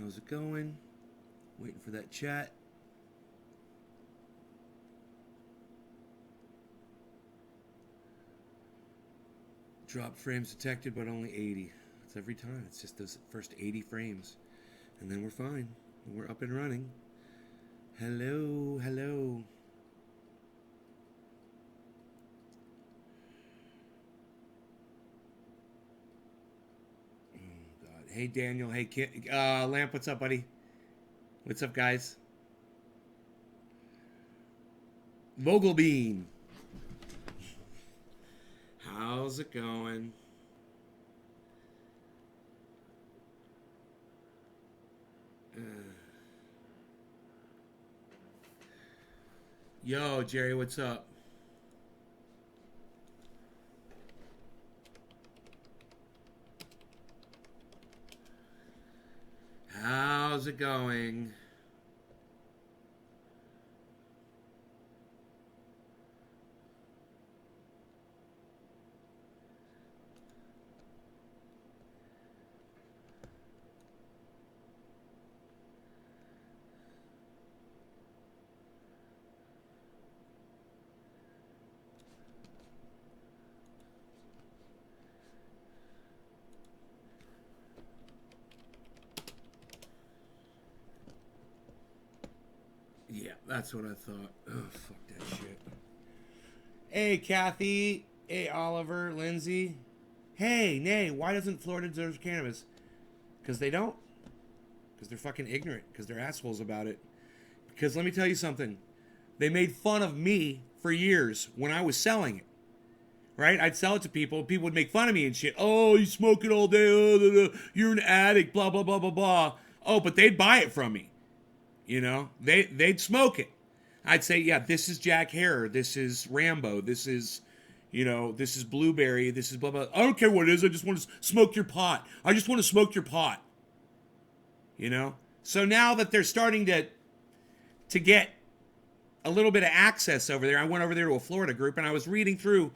How's it going? Waiting for that chat. Drop frames detected, but only 80. It's every time. It's just those first 80 frames. And then we're fine. We're up and running. Hello, hello. Oh, God. Hey, Daniel. Hey, Lamp, what's up, buddy? What's up, guys? Vogelbean. How's it going? Yo, Jerry, what's up? How's it going? Yeah, that's what I thought. Oh, fuck that shit. Hey, Kathy. Hey, Oliver, Lindsay. Hey, Nay, why doesn't Florida deserve cannabis? Because they don't. Because they're fucking ignorant. Because they're assholes about it. Because let me tell you something. They made fun of me for years when I was selling it. Right? I'd sell it to people. People would make fun of me and shit. Oh, you smoke it all day. Oh, you're an addict. Blah, blah, blah, blah, blah. Oh, but they'd buy it from me. You know? They'd smoke it. I'd say, yeah, this is Jack Hare. This is Rambo. This is, you know, this is Blueberry. This is blah, blah. I don't care what it is. I just want to smoke your pot. I just want to smoke your pot. You know? So now that they're starting to get a little bit of access over there, I went over there to a Florida group and I was reading through,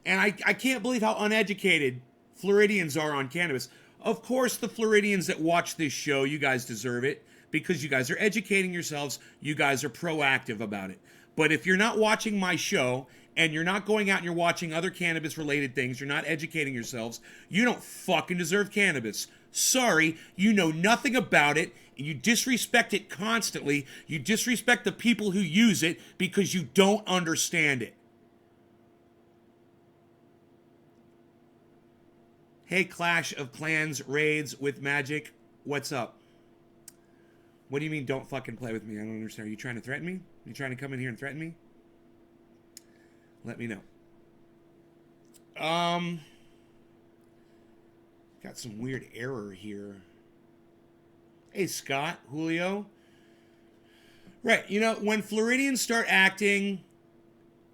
and I can't believe how uneducated Floridians are on cannabis. Of course, the Floridians that watch this show, you guys deserve it because you guys are educating yourselves. You guys are proactive about it. But if you're not watching my show and you're not going out and you're watching other cannabis-related things, you're not educating yourselves, you don't fucking deserve cannabis. Sorry, you know nothing about it. You disrespect it constantly. You disrespect the people who use it because you don't understand it. Hey, Clash of Clans raids with Magic. What's up? What do you mean don't fucking play with me? I don't understand. Are you trying to threaten me? Are you trying to come in here and threaten me? Let me know. Got some weird error here. Hey, Scott, Julio. Right, you know, when Floridians start acting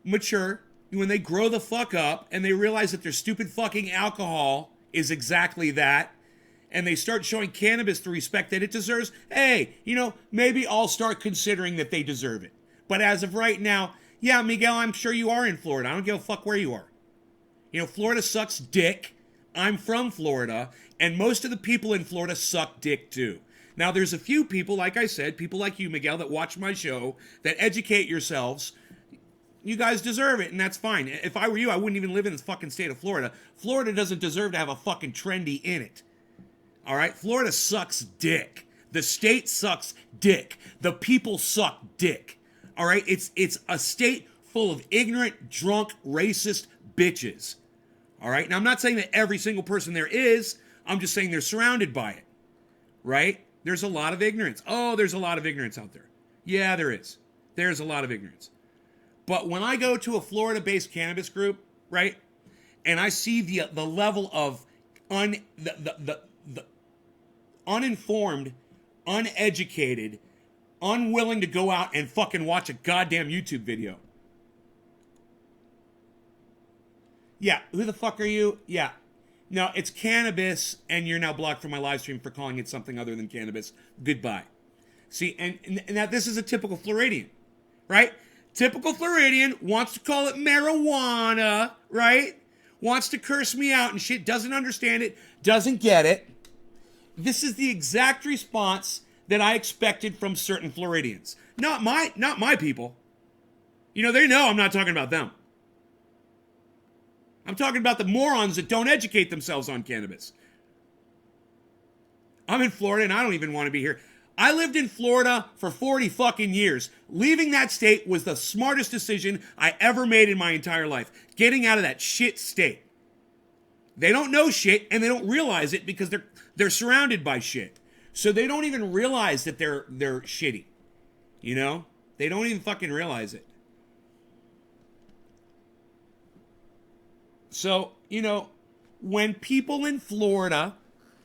mature, when they grow the fuck up and they realize that their stupid fucking alcohol is exactly that, and they start showing cannabis the respect that it deserves, hey, you know, maybe I'll start considering that they deserve it. But as of right now, yeah, Miguel, I'm sure you are in Florida. I don't give a fuck where you are. You know, Florida sucks dick. I'm from Florida, and most of the people in Florida suck dick too. Now, there's a few people, like I said, people like you, Miguel, that watch my show, that educate yourselves. You guys deserve it, and that's fine. If I were you, I wouldn't even live in this fucking state of Florida. Florida doesn't deserve to have a fucking trendy in it. All right? Florida sucks dick. The state sucks dick. The people suck dick. All right? It's a state full of ignorant, drunk, racist bitches. All right? Now, I'm not saying that every single person there is. I'm just saying they're surrounded by it. Right? There's a lot of ignorance. Oh, there's a lot of ignorance out there. Yeah, there is. There's a lot of ignorance. But when I go to a Florida-based cannabis group, right, and I see the level of the uninformed, uneducated, unwilling to go out and fucking watch a goddamn YouTube video. Yeah, who the fuck are you? Yeah. No, it's cannabis, and you're now blocked from my live stream for calling it something other than cannabis. Goodbye. See, and now this is a typical Floridian, right? Typical Floridian wants to call it marijuana, right? Wants to curse me out and shit, doesn't understand it, doesn't get it. This is the exact response that I expected from certain Floridians. Not my people. You know, they know I'm not talking about them. I'm talking about the morons that don't educate themselves on cannabis. I'm in Florida and I don't even want to be here. I lived in Florida for 40 fucking years. Leaving that state was the smartest decision I ever made in my entire life. Getting out of that shit state. They don't know shit and they don't realize it because they're surrounded by shit. So they don't even realize that they're shitty. You know? They don't even fucking realize it. So, you know, when people in Florida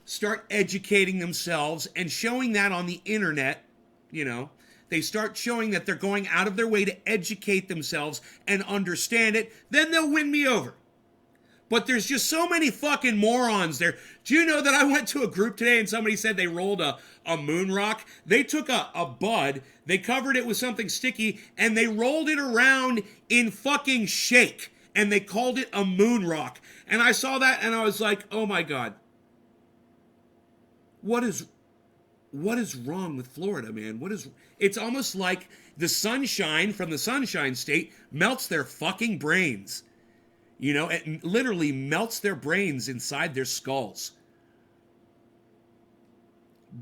start educating themselves and showing that on the internet, you know, they start showing that they're going out of their way to educate themselves and understand it, then they'll win me over. But there's just so many fucking morons there. Do you know that I went to a group today and somebody said they rolled a moon rock? They took a bud, they covered it with something sticky, and they rolled it around in fucking shake. And they called it a moon rock. And I saw that and I was like, oh my God. What is wrong with Florida, man? It's almost like the sunshine from the Sunshine State melts their fucking brains. You know, it literally melts their brains inside their skulls.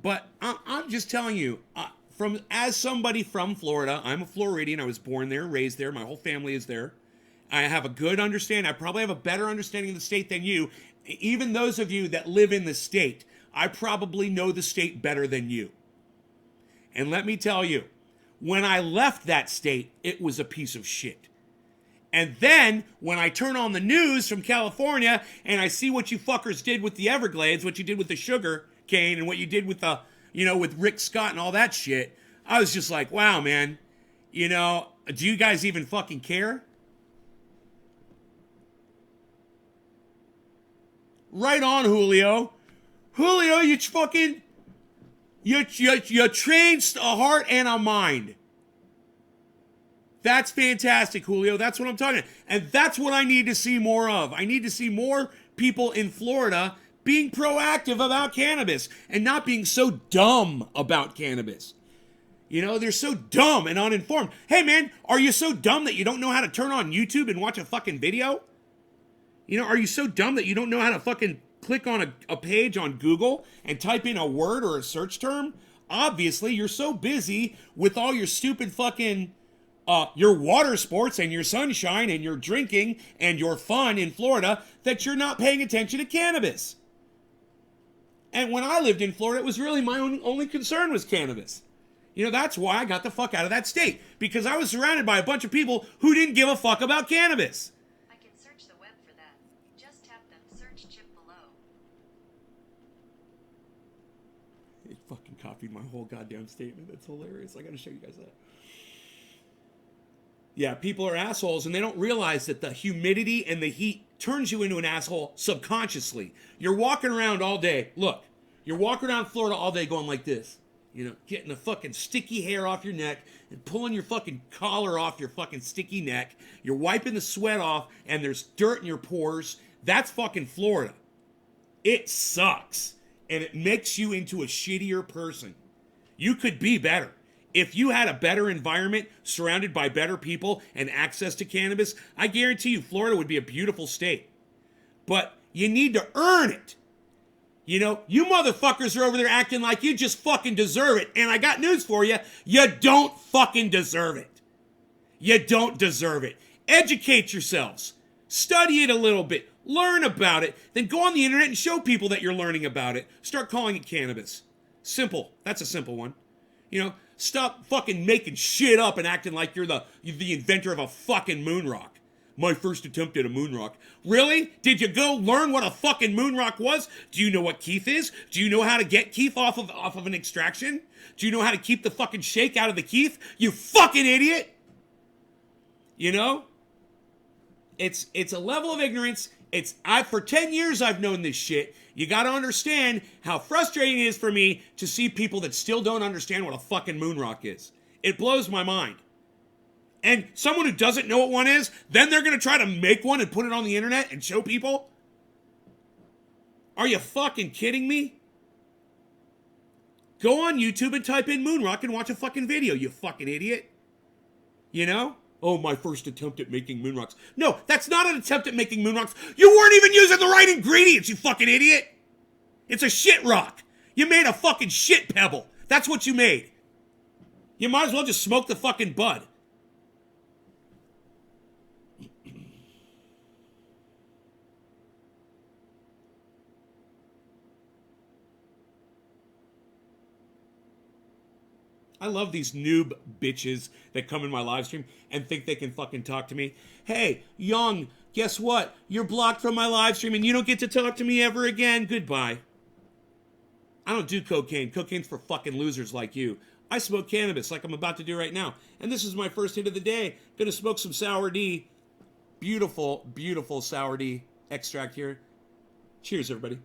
But I'm just telling you, as somebody from Florida, I'm a Floridian. I was born there, raised there. My whole family is there. I have a good understanding. I probably have a better understanding of the state than you. Even those of you that live in the state, I probably know the state better than you. And let me tell you, when I left that state, it was a piece of shit. And then when I turn on the news from California and I see what you fuckers did with the Everglades, what you did with the sugar cane and what you did with with Rick Scott and all that shit, I was just like, wow, man, do you guys even fucking care? Right on, Julio. Julio, you trained a heart and a mind. That's fantastic, Julio. That's what I'm talking about. And that's what I need to see more of. I need to see more people in Florida being proactive about cannabis and not being so dumb about cannabis. You know, they're so dumb and uninformed. Hey, man, are you so dumb that you don't know how to turn on YouTube and watch a fucking video? You know, are you so dumb that you don't know how to fucking click on a page on Google and type in a word or a search term? Obviously, you're so busy with all your stupid fucking, your water sports and your sunshine and your drinking and your fun in Florida that you're not paying attention to cannabis. And when I lived in Florida, it was really my only concern was cannabis. You know, that's why I got the fuck out of that state. Because I was surrounded by a bunch of people who didn't give a fuck about cannabis. Fucking copied my whole goddamn statement. That's hilarious. I gotta show you guys that. Yeah, people are assholes and they don't realize that the humidity and the heat turns you into an asshole subconsciously. You're walking around all day. Look, you're walking around Florida all day going like this. You know, getting the fucking sticky hair off your neck and pulling your fucking collar off your fucking sticky neck. You're wiping the sweat off and there's dirt in your pores. That's fucking Florida. It sucks. And it makes you into a shittier person. You could be better. If you had a better environment, surrounded by better people, and access to cannabis, I guarantee you Florida would be a beautiful state. But you need to earn it. You know, you motherfuckers are over there acting like you just fucking deserve it. And I got news for you. You don't fucking deserve it. You don't deserve it. Educate yourselves. Study it a little bit. Learn about it. Then go on the internet and show people that you're learning about it. Start calling it cannabis. Simple. That's a simple one. You know, stop fucking making shit up and acting like you're the inventor of a fucking moon rock. My first attempt at a moon rock. Really? Did you go learn what a fucking moon rock was? Do you know what keef is? Do you know how to get keef off of an extraction? Do you know how to keep the fucking shake out of the keef? You fucking idiot! You know? It's a level of ignorance. For 10 years I've known this shit. You gotta understand how frustrating it is for me to see people that still don't understand what a fucking moon rock is. It blows my mind. And someone who doesn't know what one is, then they're gonna try to make one and put it on the internet and show people? Are you fucking kidding me? Go on YouTube and type in moonrock and watch a fucking video, you fucking idiot. You know? Oh, my first attempt at making moonrocks. No, that's not an attempt at making moonrocks. You weren't even using the right ingredients, you fucking idiot. It's a shit rock. You made a fucking shit pebble. That's what you made. You might as well just smoke the fucking bud. I love these noob bitches that come in my live stream and think they can fucking talk to me. Hey, Young, guess what? You're blocked from my live stream and you don't get to talk to me ever again. Goodbye. I don't do cocaine. Cocaine's for fucking losers like you. I smoke cannabis like I'm about to do right now. And this is my first hit of the day. Gonna smoke some Sour D. Beautiful, beautiful Sour D extract here. Cheers, everybody.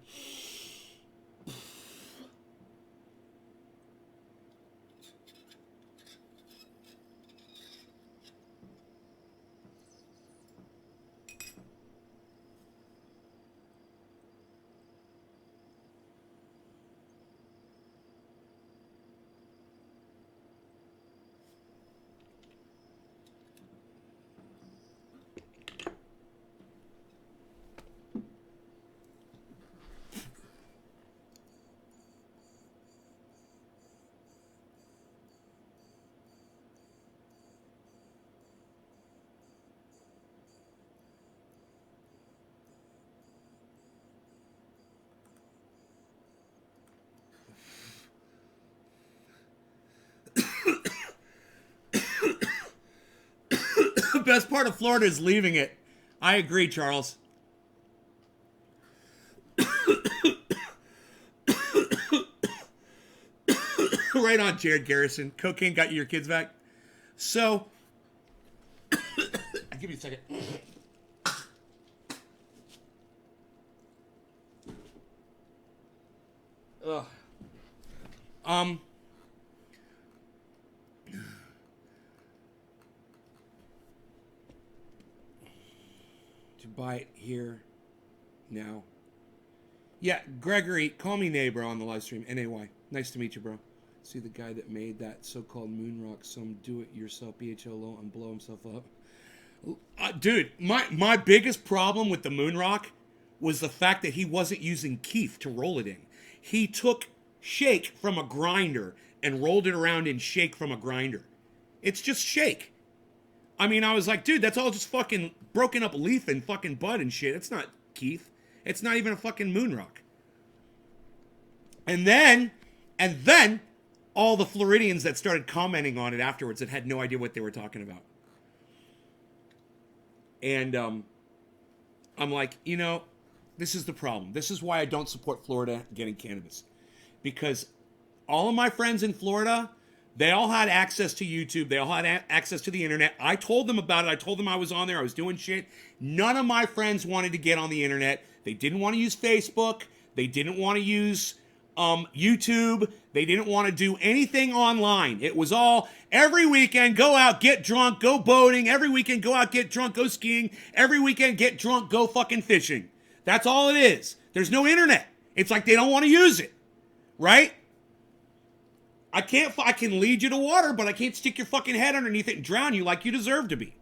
The best part of Florida is leaving it. I agree, Charles. Right on, Jared Garrison. Cocaine got you your kids back. So, give me a second. Ugh. To buy it here now. Yeah, Gregory, call me Nay, bro, on the live stream. N-A-Y. Nice to meet you, bro. See the guy that made that so-called moonrock, some do-it-yourself BHO and blow himself up. Dude, my biggest problem with the moonrock was the fact that he wasn't using Keith to roll it in. He took shake from a grinder and rolled it around in shake from a grinder. It's just shake. I mean, I was like, dude, that's all just fucking broken up leaf and fucking bud and shit. It's not Keith. It's not even a fucking moonrock. And then, all the Floridians that started commenting on it afterwards that had no idea what they were talking about. And I'm like, you know, this is the problem. This is why I don't support Florida getting cannabis. Because all of my friends in Florida, they all had access to YouTube. They all had access to the internet. I told them about it. I told them I was on there. I was doing shit. None of my friends wanted to get on the internet. They didn't want to use Facebook. They didn't want to use YouTube. They didn't want to do anything online. It was all every weekend, go out, get drunk, go boating. Every weekend, go out, get drunk, go skiing. Every weekend, get drunk, go fucking fishing. That's all it is. There's no internet. It's like they don't want to use it. Right? I can lead you to water, but I can't stick your fucking head underneath it and drown you like you deserve to be.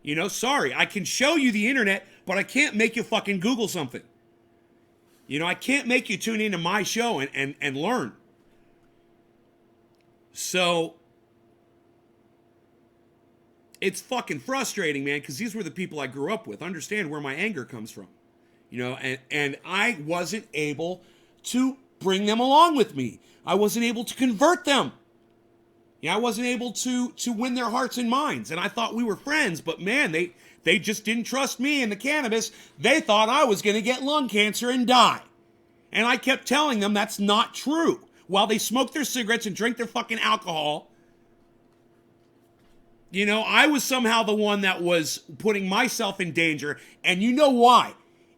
You know, sorry. I can show you the internet, but I can't make you fucking Google something. You know, I can't make you tune into my show and learn. So, it's fucking frustrating, man, because these were the people I grew up with. Understand where my anger comes from. You know, and I wasn't able to bring them along with me. I wasn't able to convert them. Yeah, I wasn't able to win their hearts and minds. And I thought we were friends, but man, they just didn't trust me and the cannabis. They thought I was going to get lung cancer and die. And I kept telling them that's not true. While they smoked their cigarettes and drank their fucking alcohol, you know, I was somehow the one that was putting myself in danger. And you know why?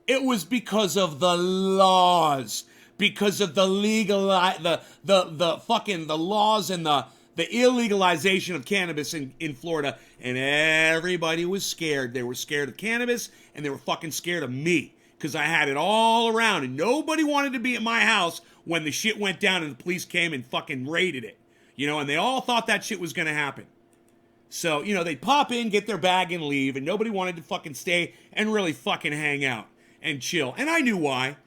It was because of the laws. Because of the the laws and the illegalization of cannabis in Florida, and everybody was scared. They were scared of cannabis, and they were fucking scared of me, because I had it all around, and nobody wanted to be at my house when the shit went down and the police came and fucking raided it. You know, and they all thought that shit was going to happen. So, you know, they'd pop in, get their bag, and leave, and nobody wanted to fucking stay and really fucking hang out and chill. And I knew why.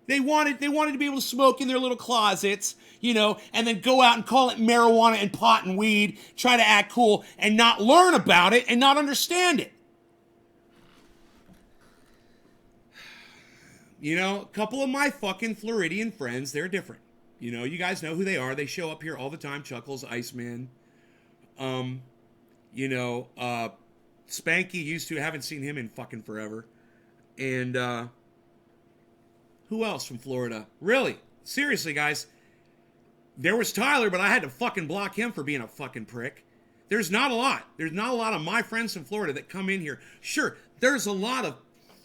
They wanted to be able to smoke in their little closets, you know, and then go out and call it marijuana and pot and weed, try to act cool, and not learn about it and not understand it. You know, a couple of my fucking Floridian friends, they're different. You know, you guys know who they are. They show up here all the time. Chuckles, Iceman. You know, Spanky used to. Haven't seen him in fucking forever. And, who else from Florida? Really? Seriously, guys. There was Tyler, but I had to fucking block him for being a fucking prick. There's not a lot. There's not a lot of my friends from Florida that come in here. Sure, there's a lot of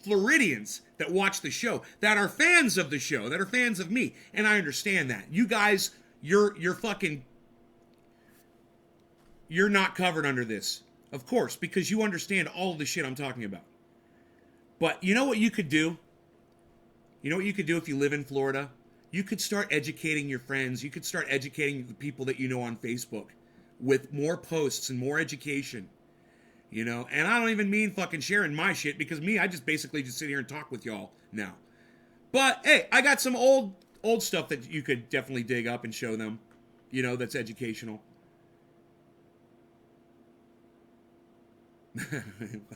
Floridians that watch the show, that are fans of the show, that are fans of me. And I understand that. You guys, you're not covered under this. Of course, because you understand all of the shit I'm talking about. But you know what you could do? You know what you could do if you live in Florida? You could start educating your friends. You could start educating the people that you know on Facebook with more posts and more education. You know, and I don't even mean fucking sharing my shit, because me, I just basically just sit here and talk with y'all now. But hey, I got some old stuff that you could definitely dig up and show them, you know, that's educational.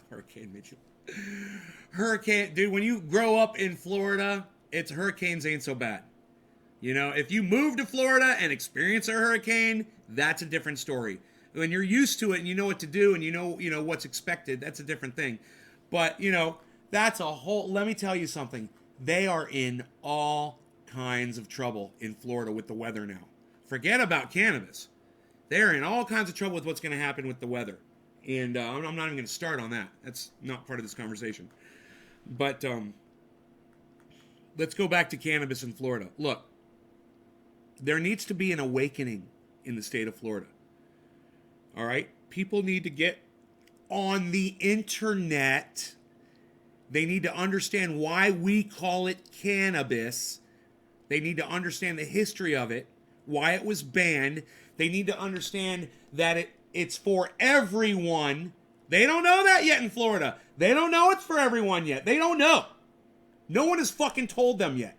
Hurricane Mitchell. Hurricane, dude, when you grow up in Florida, hurricanes ain't so bad. You know, if you move to Florida and experience a hurricane, that's a different story. When you're used to it and you know what to do and you know what's expected, that's a different thing. But, you know, that's a whole, let me tell you something. They are in all kinds of trouble in Florida with the weather now. Forget about cannabis. They're in all kinds of trouble with what's going to happen with the weather. And I'm not even going to start on that. That's not part of this conversation. But let's go back to cannabis in Florida. Look, there needs to be an awakening in the state of Florida. All right? People need to get on the internet. They need to understand why we call it cannabis. They need to understand the history of it, why it was banned. They need to understand that it's for everyone. They don't know that yet in Florida. They don't know it's for everyone yet. They don't know. No one has fucking told them yet.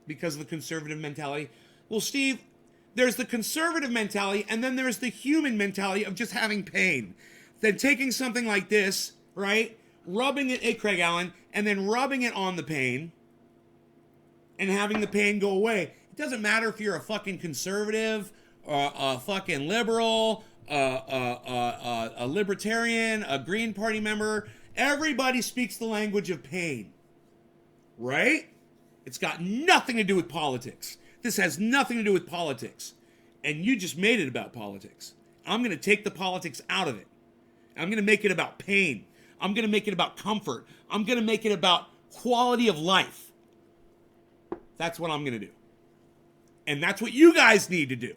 Because of the conservative mentality. Well, Steve, there's the conservative mentality, and then there's the human mentality of just having pain. Then taking something like this, right, rubbing it, hey, Craig Allen, and then rubbing it on the pain, and having the pain go away. It doesn't matter if you're a fucking conservative, or a fucking liberal, a libertarian, a Green Party member. Everybody speaks the language of pain, right? It's got nothing to do with politics. This has nothing to do with politics. And you just made it about politics. I'm going to take the politics out of it. I'm going to make it about pain. I'm going to make it about comfort. I'm going to make it about quality of life. That's what I'm going to do. And that's what you guys need to do.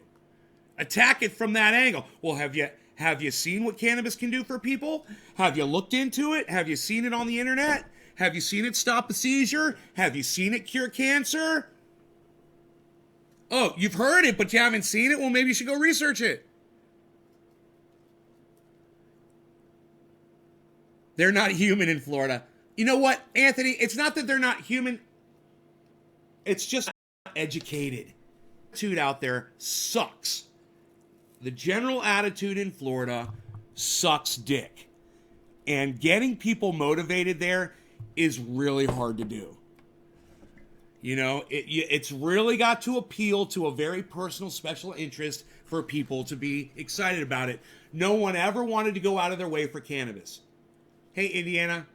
Attack it from that angle. Well, have you seen what cannabis can do for people? Have you looked into it? Have you seen it on the internet? Have you seen it stop a seizure? Have you seen it cure cancer? Oh, you've heard it, but you haven't seen it? Well, maybe you should go research it. They're not human in Florida. You know what, Anthony? It's not that they're not human. It's just not educated. Attitude out there sucks. The general attitude in Florida sucks dick. And getting people motivated there is really hard to do. You know, it's really got to appeal to a very personal special interest for people to be excited about it. No one ever wanted to go out of their way for cannabis. Hey, Indiana.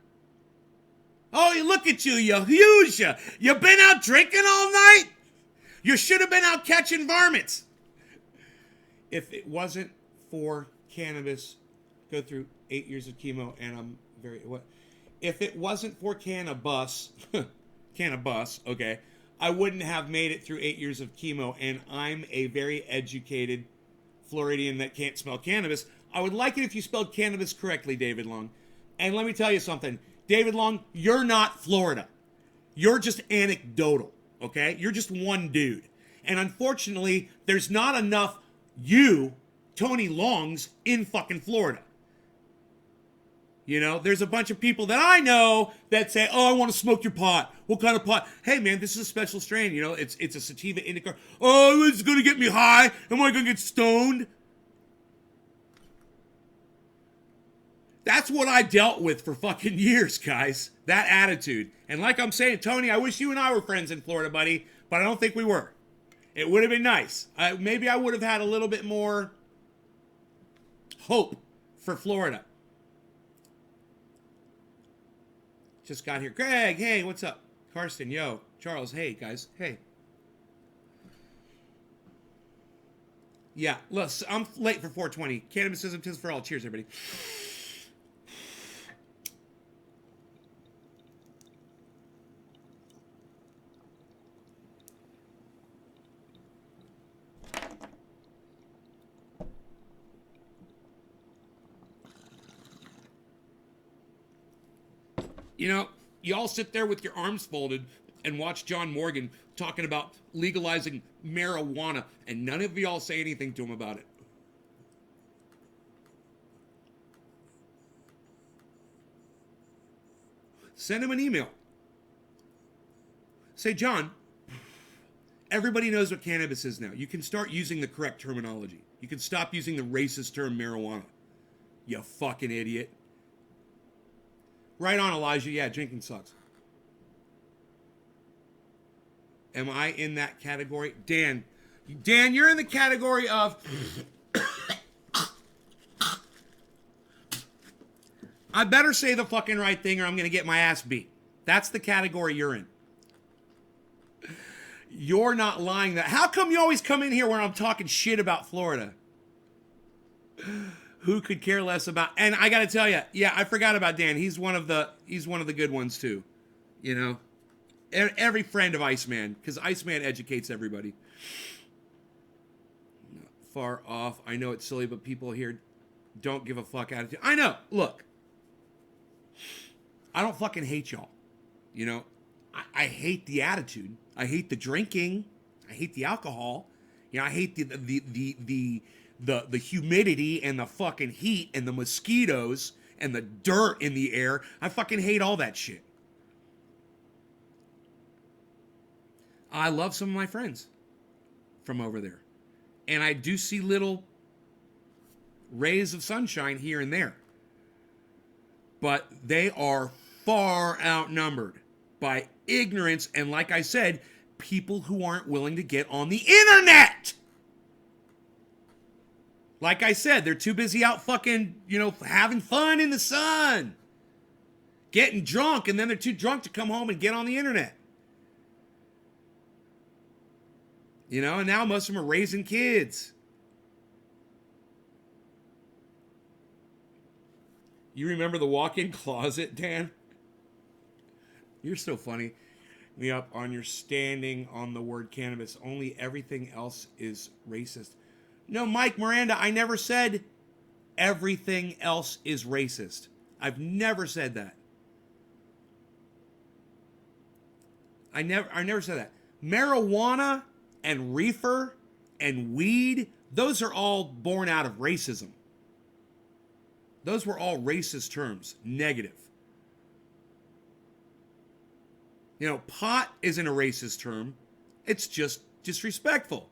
Oh, look at you, you huge. You been out drinking all night? You should have been out catching varmints. If it wasn't for cannabis, go through 8 years of chemo, and I'm very... what? If it wasn't for cannabis, okay, I wouldn't have made it through 8 years of chemo, and I'm a very educated Floridian that can't spell cannabis. I would like it if you spelled cannabis correctly, David Long. And let me tell you something. David Long, you're not Florida. You're just anecdotal, okay? You're just one dude. And unfortunately, there's not enough you, Tony Longs, in fucking Florida. You know, there's a bunch of people that I know that say, oh, I want to smoke your pot. What kind of pot? Hey, man, this is a special strain. You know, it's a sativa indica. Oh, it's going to get me high. Am I going to get stoned? That's what I dealt with for fucking years, guys. That attitude. And like I'm saying, Tony, I wish you and I were friends in Florida, buddy. But I don't think we were. It would have been nice. Maybe I would have had a little bit more hope for Florida. Just got here. Greg, hey, what's up? Karsten, yo. Charles, hey, guys. Hey. Yeah, look, I'm late for 420. Cannabisism, tis for all. Cheers, everybody. You know, you all sit there with your arms folded and watch John Morgan talking about legalizing marijuana, and none of y'all say anything to him about it. Send him an email. Say, John, everybody knows what cannabis is now. You can start using the correct terminology. You can stop using the racist term marijuana. You fucking idiot. Right on, Elijah. Yeah, drinking sucks. Am I in that category? Dan, you're in the category of... I better say the fucking right thing or I'm going to get my ass beat. That's the category you're in. You're not lying. That. How come you always come in here when I'm talking shit about Florida? Who could care less about? And I got to tell you, yeah, I forgot about Dan. He's one of the good ones too. You know, every friend of Iceman, because Iceman educates everybody. Not far off. I know it's silly, but people here don't give a fuck attitude. I know. Look, I don't fucking hate y'all. You know, I hate the attitude. I hate the drinking. I hate the alcohol. You know, I hate the humidity and the fucking heat and the mosquitoes and the dirt in the air. I fucking hate all that shit. I love some of my friends from over there. And I do see little rays of sunshine here and there. But they are far outnumbered by ignorance and, like I said, people who aren't willing to get on the internet. Like I said, they're too busy out fucking, you know, having fun in the sun. Getting drunk, and then they're too drunk to come home and get on the internet. You know, and now most of them are raising kids. You remember the walk-in closet, Dan? You're so funny. Me up on your standing on the word cannabis. Only everything else is racist. No, Mike Miranda, I never said everything else is racist. I've never said that. I never said that. Marijuana and reefer and weed, those are all born out of racism. Those were all racist terms, negative. You know, pot isn't a racist term. It's just disrespectful.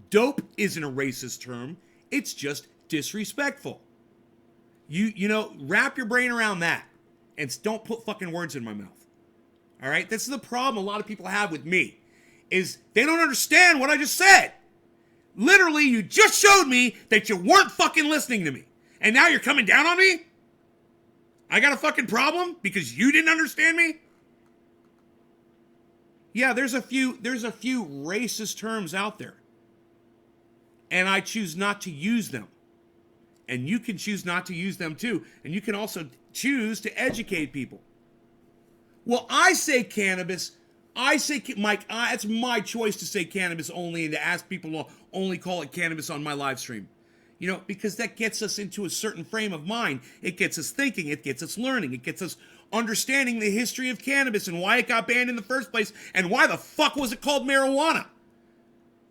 Dope isn't a racist term. It's just disrespectful. You know, wrap your brain around that and don't put fucking words in my mouth. All right? This is the problem a lot of people have with me is they don't understand what I just said. Literally, you just showed me that you weren't fucking listening to me. And now you're coming down on me? I got a fucking problem because you didn't understand me? Yeah, there's a few racist terms out there. And I choose not to use them. And you can choose not to use them too. And you can also choose to educate people. Well, I say cannabis. I say, Mike, it's my choice to say cannabis only and to ask people to only call it cannabis on my live stream. You know, because that gets us into a certain frame of mind. It gets us thinking. It gets us learning. It gets us understanding the history of cannabis and why it got banned in the first place and why the fuck was it called marijuana?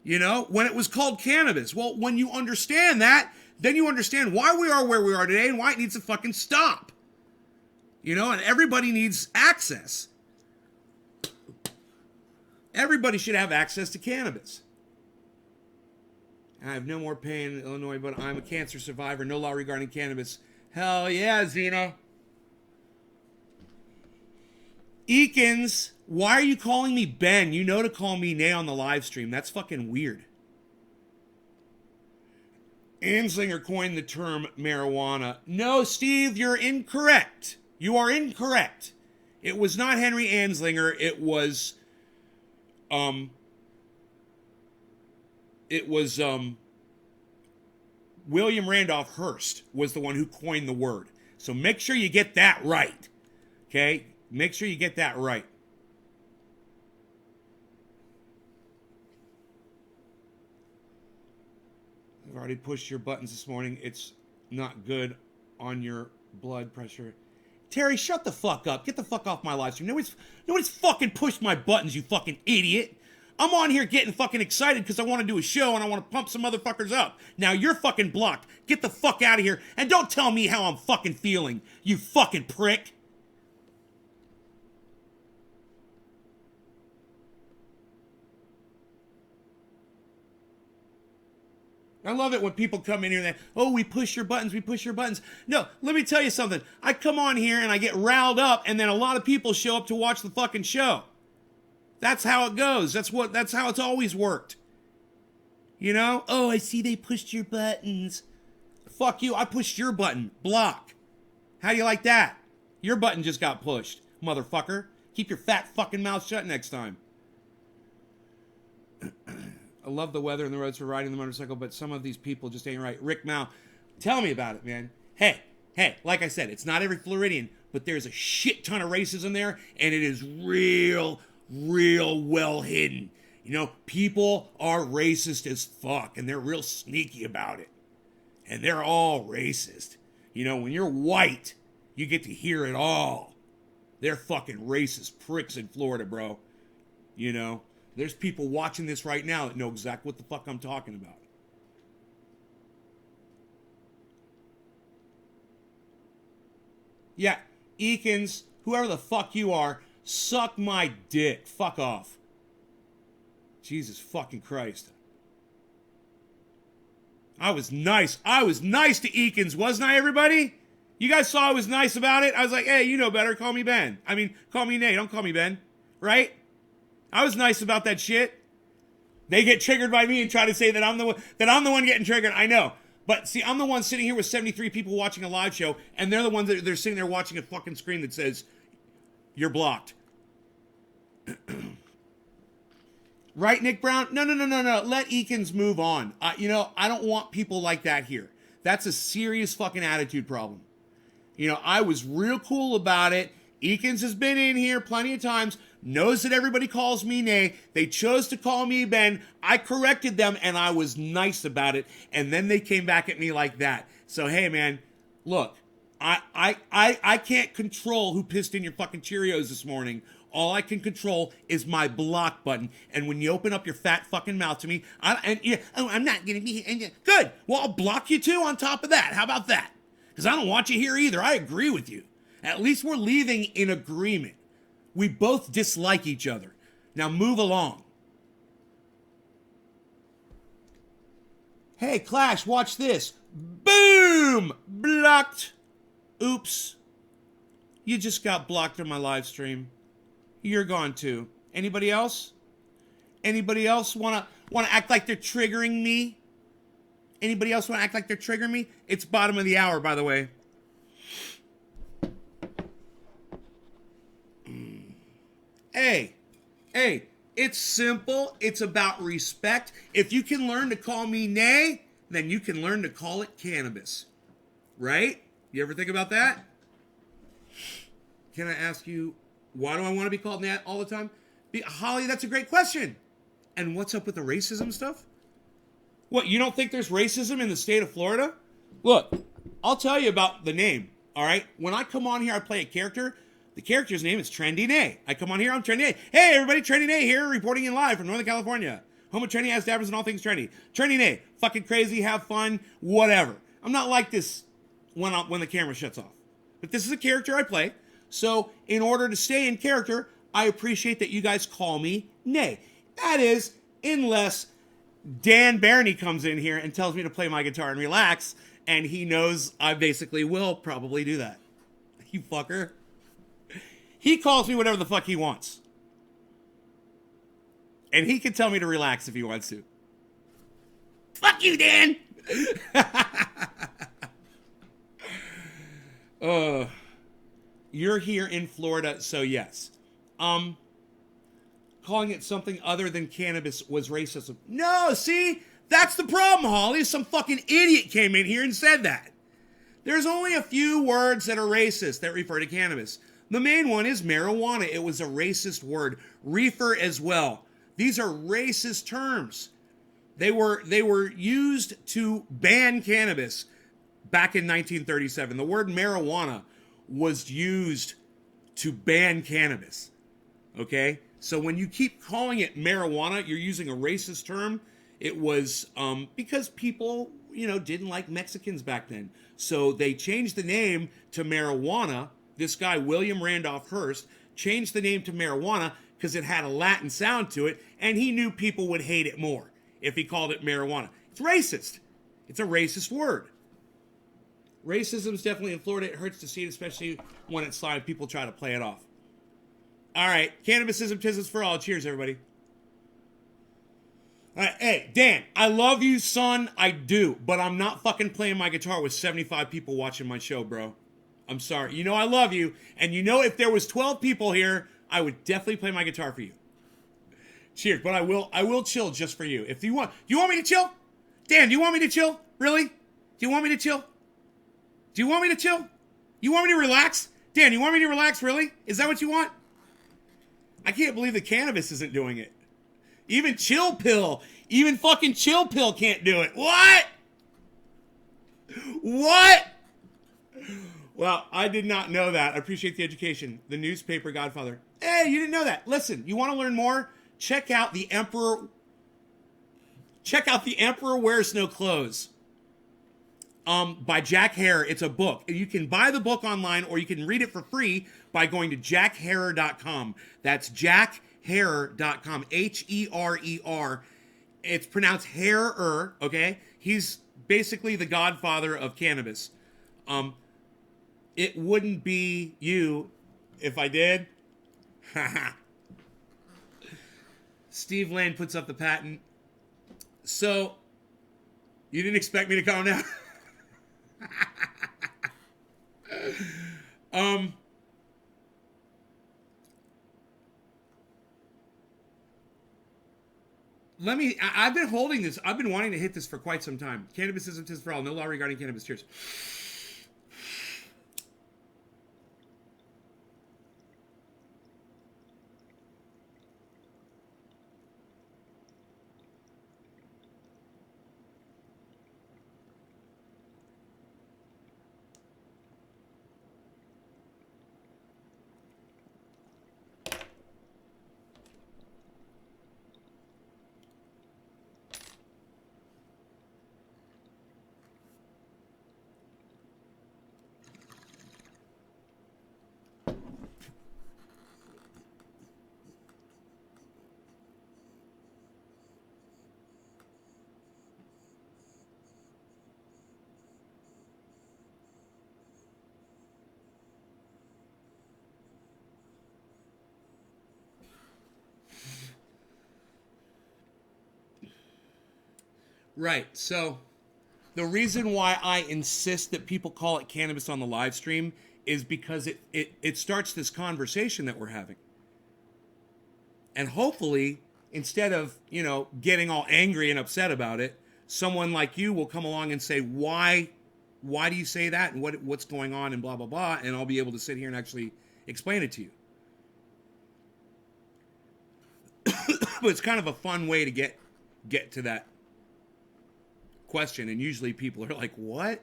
You know, when it was called cannabis. Well, when you understand that, then you understand why we are where we are today and why it needs to fucking stop. You know, and everybody needs access. Everybody should have access to cannabis. I have no more pain in Illinois, but I'm a cancer survivor. No law regarding cannabis. Hell yeah, Zena. Eakins, why are you calling me Ben? You know to call me Nay on the live stream. That's fucking weird. Anslinger coined the term marijuana. No, Steve, you're incorrect. You are incorrect. It was not Henry Anslinger. It was William Randolph Hearst was the one who coined the word. So make sure you get that right. Okay? Make sure you get that right. I've already pushed your buttons this morning. It's not good on your blood pressure. Terry, shut the fuck up. Get the fuck off my live stream. Nobody's fucking pushed my buttons, you fucking idiot. I'm on here getting fucking excited because I want to do a show and I want to pump some motherfuckers up. Now you're fucking blocked. Get the fuck out of here and don't tell me how I'm fucking feeling, you fucking prick. I love it when people come in here and they, oh, we push your buttons, we push your buttons. No, let me tell you something. I come on here and I get riled up and then a lot of people show up to watch the fucking show. That's how it goes. That's how it's always worked. You know? Oh, I see they pushed your buttons. Fuck you, I pushed your button. Block. How do you like that? Your button just got pushed, motherfucker. Keep your fat fucking mouth shut next time. I love the weather and the roads for riding the motorcycle, but some of these people just ain't right. Rick Mao, tell me about it, man. Hey, like I said, it's not every Floridian, but there's a shit ton of racism there, and it is real well hidden. You know, people are racist as fuck, and they're real sneaky about it. And they're all racist. You know, when you're white, you get to hear it all. They're fucking racist pricks in Florida, bro. You know? There's people watching this right now that know exactly what the fuck I'm talking about. Yeah, Eakins, whoever the fuck you are, suck my dick. Fuck off. Jesus fucking Christ. I was nice. I was nice to Eakins, wasn't I, everybody? You guys saw I was nice about it? I was like, hey, you know better. Call me Ben. I mean, call me Nate. Don't call me Ben. Right? I was nice about that shit. They get triggered by me and try to say that I'm the one getting triggered. I know. But see, I'm the one sitting here with 73 people watching a live show, and they're the ones that they're sitting there watching a fucking screen that says, you're blocked. Right, Nick Brown? No. Let Eakins move on. You know, I don't want people like that here. That's a serious fucking attitude problem. You know, I was real cool about it. Eakins has been in here plenty of times, knows that everybody calls me Nay. They chose to call me Ben. I corrected them, and I was nice about it. And then they came back at me like that. So, hey, man, look, I can't control who pissed in your fucking Cheerios this morning. All I can control is my block button. And when you open up your fat fucking mouth to me, I'm not going to be here. Good. Well, I'll block you too on top of that. How about that? Because I don't want you here either. I agree with you. At least we're leaving in agreement. We both dislike each other. Now move along. Hey, Clash, watch this. Boom! Blocked. Oops. You just got blocked on my live stream. You're gone too. Anybody else? Anybody else wanna act like they're triggering me? Anybody else wanna act like they're triggering me? It's bottom of the hour, by the way. Hey, it's simple. It's about respect. If you can learn to call me Nay, then you can learn to call it cannabis. Right? You ever think about that? Can I ask you, why do I want to be called Nat all the time? Holly, that's a great question. And what's up with the racism stuff? What, you don't think there's racism in the state of Florida? Look, I'll tell you about the name, all right? When I come on here, I play a character. The character's name is Trendy Nay. I come on here, I'm Trendy Nay. Hey, everybody, Trendy Nay here, reporting in live from Northern California. Home of trendy ass dabbers and all things trendy. Trendy Nay, fucking crazy, have fun, whatever. I'm not like this when the camera shuts off. But this is a character I play. So in order to stay in character, I appreciate that you guys call me Nay. That is, unless Dan Barney comes in here and tells me to play my guitar and relax, and he knows I basically will probably do that. You fucker. He calls me whatever the fuck he wants. And he can tell me to relax if he wants to. Fuck you, Dan! You're here in Florida, so yes. Calling it something other than cannabis was racism. No, see? That's the problem, Holly. Some fucking idiot came in here and said that. There's only a few words that are racist that refer to cannabis. The main one is marijuana. It was a racist word. Reefer as well. These are racist terms. They were used to ban cannabis back in 1937. The word marijuana was used to ban cannabis. Okay? So when you keep calling it marijuana, you're using a racist term. It was because people, didn't like Mexicans back then. So they changed the name to marijuana. This guy, William Randolph Hearst, changed the name to marijuana because it had a Latin sound to it, and he knew people would hate it more if he called it marijuana. It's racist. It's a racist word. Racism's definitely in Florida. It hurts to see it, especially when it's live. People try to play it off. All right, cannabisism, tisms for all. Cheers, everybody. All right, hey, Dan, I love you, son. I do, but I'm not fucking playing my guitar with 75 people watching my show, bro. I'm sorry. You know I love you, and if there was 12 people here, I would definitely play my guitar for you. Cheers, but I will chill just for you. If you want me to chill? Dan, do you want me to chill? Really? Do you want me to chill? Do you want me to chill? You want me to relax? Dan, you want me to relax, really? Is that what you want? I can't believe the cannabis isn't doing it. Even fucking Chill Pill can't do it. What? What? Well, I did not know that. I appreciate the education. The newspaper godfather. Hey, you didn't know that. Listen, you want to learn more? Check out The Emperor Wears No Clothes. By Jack Herer. It's a book. You can buy the book online or you can read it for free by going to jackherer.com. That's jackherer.com. H-E-R-E-R. It's pronounced Herer, okay? He's basically the godfather of cannabis. It wouldn't be you if I did. Steve Lane puts up the patent. So, you didn't expect me to calm down? I've been holding this. I've been wanting to hit this for quite some time. Cannabis isn't just for all. No law regarding cannabis. Cheers. Right. So the reason why I insist that people call it cannabis on the live stream is because it starts this conversation that we're having. And hopefully, instead of, getting all angry and upset about it, someone like you will come along and say, why do you say that? And what's going on and blah, blah, blah. And I'll be able to sit here and actually explain it to you. But it's kind of a fun way to get to that. question, and usually people are like, what?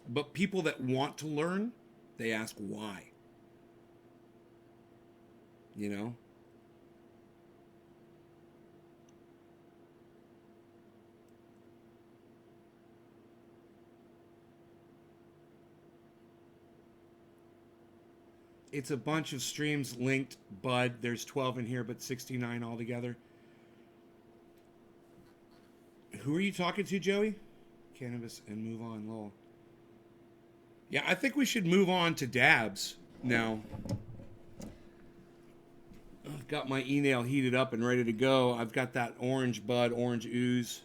But people that want to learn, they ask why. You know? It's a bunch of streams linked, bud. There's 12 in here, but 69 altogether. Who are you talking to, Joey? Cannabis and move on, lol. Yeah, I think we should move on to dabs now. I've got my e-nail heated up and ready to go. I've got that orange bud, orange ooze.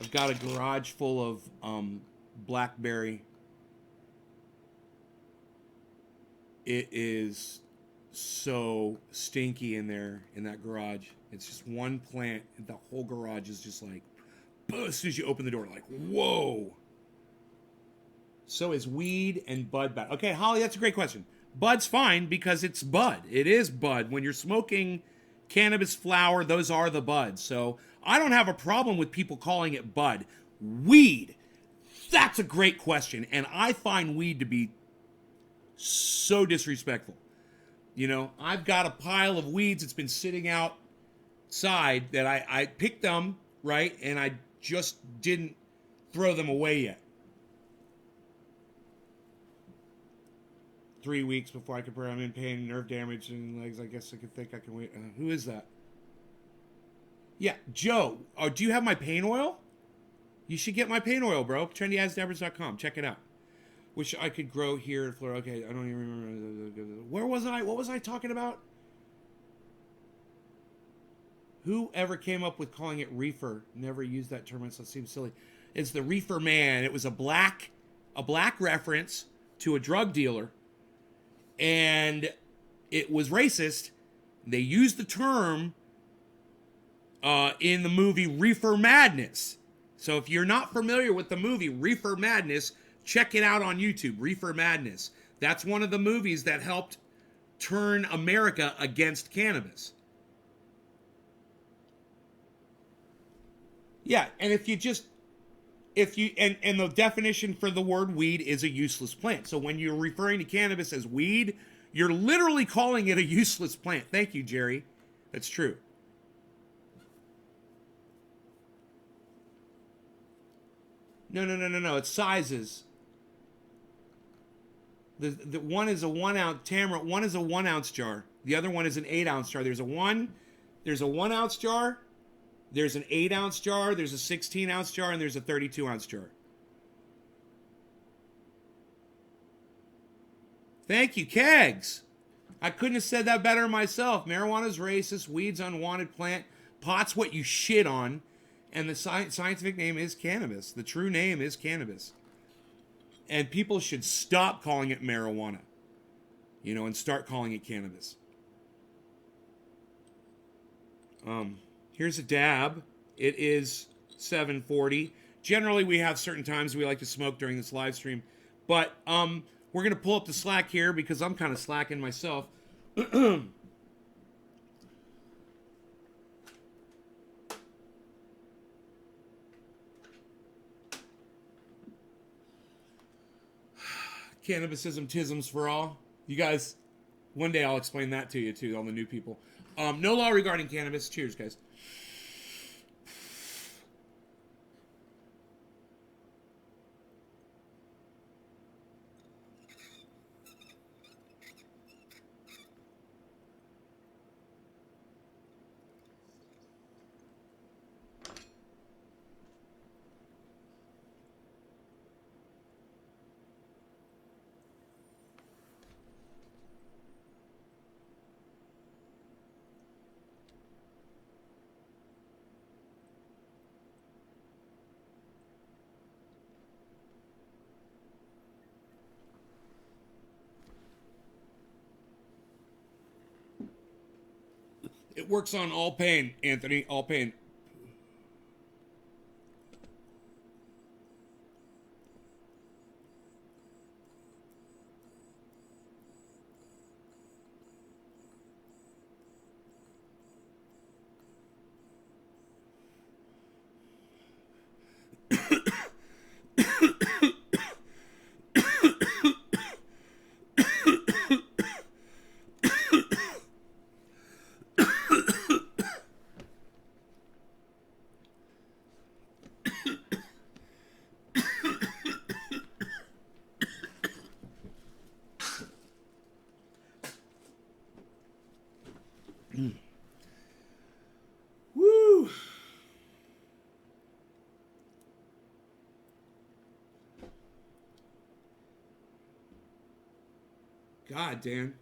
I've got a garage full of blackberry. It is so stinky in there, in that garage. It's just one plant. The whole garage is just like, as soon as you open the door, like, whoa. So is weed and bud bad? Okay, Holly, that's a great question. Bud's fine because it's bud. It is bud. When you're smoking cannabis flower, those are the buds. So I don't have a problem with people calling it bud. Weed, that's a great question. And I find weed to be so disrespectful. You know, I've got a pile of weeds that's been sitting outside that I picked them, right? And I just didn't throw them away yet. 3 weeks before I could pray. I'm in pain, nerve damage, and legs. I guess I could think I can wait. Who is that? Yeah, Joe. Oh, do you have my pain oil? You should get my pain oil, bro. TrendyAsDabbers.com. Check it out. Wish I could grow here in Florida. Okay, I don't even remember. Where was I? What was I talking about? Whoever came up with calling it reefer never used that term. It seems silly. It's the reefer man. It was a black reference to a drug dealer, and it was racist. They used the term in the movie Reefer Madness. So if you're not familiar with the movie Reefer Madness, check it out on YouTube, Reefer Madness. That's one of the movies that helped turn America against cannabis. Yeah, and and the definition for the word weed is a useless plant. So when you're referring to cannabis as weed, you're literally calling it a useless plant. Thank you, Jerry. That's true. No. It's sizes. The one is a 1 ounce Tamara. One is a 1 ounce jar. The other one is an 8 ounce jar. There's a 1 ounce jar. There's an 8 ounce jar. There's a 16 ounce jar, and there's a 32 ounce jar. Thank you, Kegs. I couldn't have said that better myself. Marijuana's racist. Weed's unwanted plant. Pot's what you shit on. And the scientific name is cannabis. The true name is cannabis. And people should stop calling it marijuana, you know, and start calling it cannabis. Here's a dab. It is 7:40. Generally, we have certain times we like to smoke during this live stream, but we're gonna pull up the slack here because I'm kind of slacking myself. Cannabisism, tisms for all. You guys, one day I'll explain that to you too, all the new people. No law regarding cannabis. Cheers, guys. It works on all pain, Anthony. All pain. God, Dan.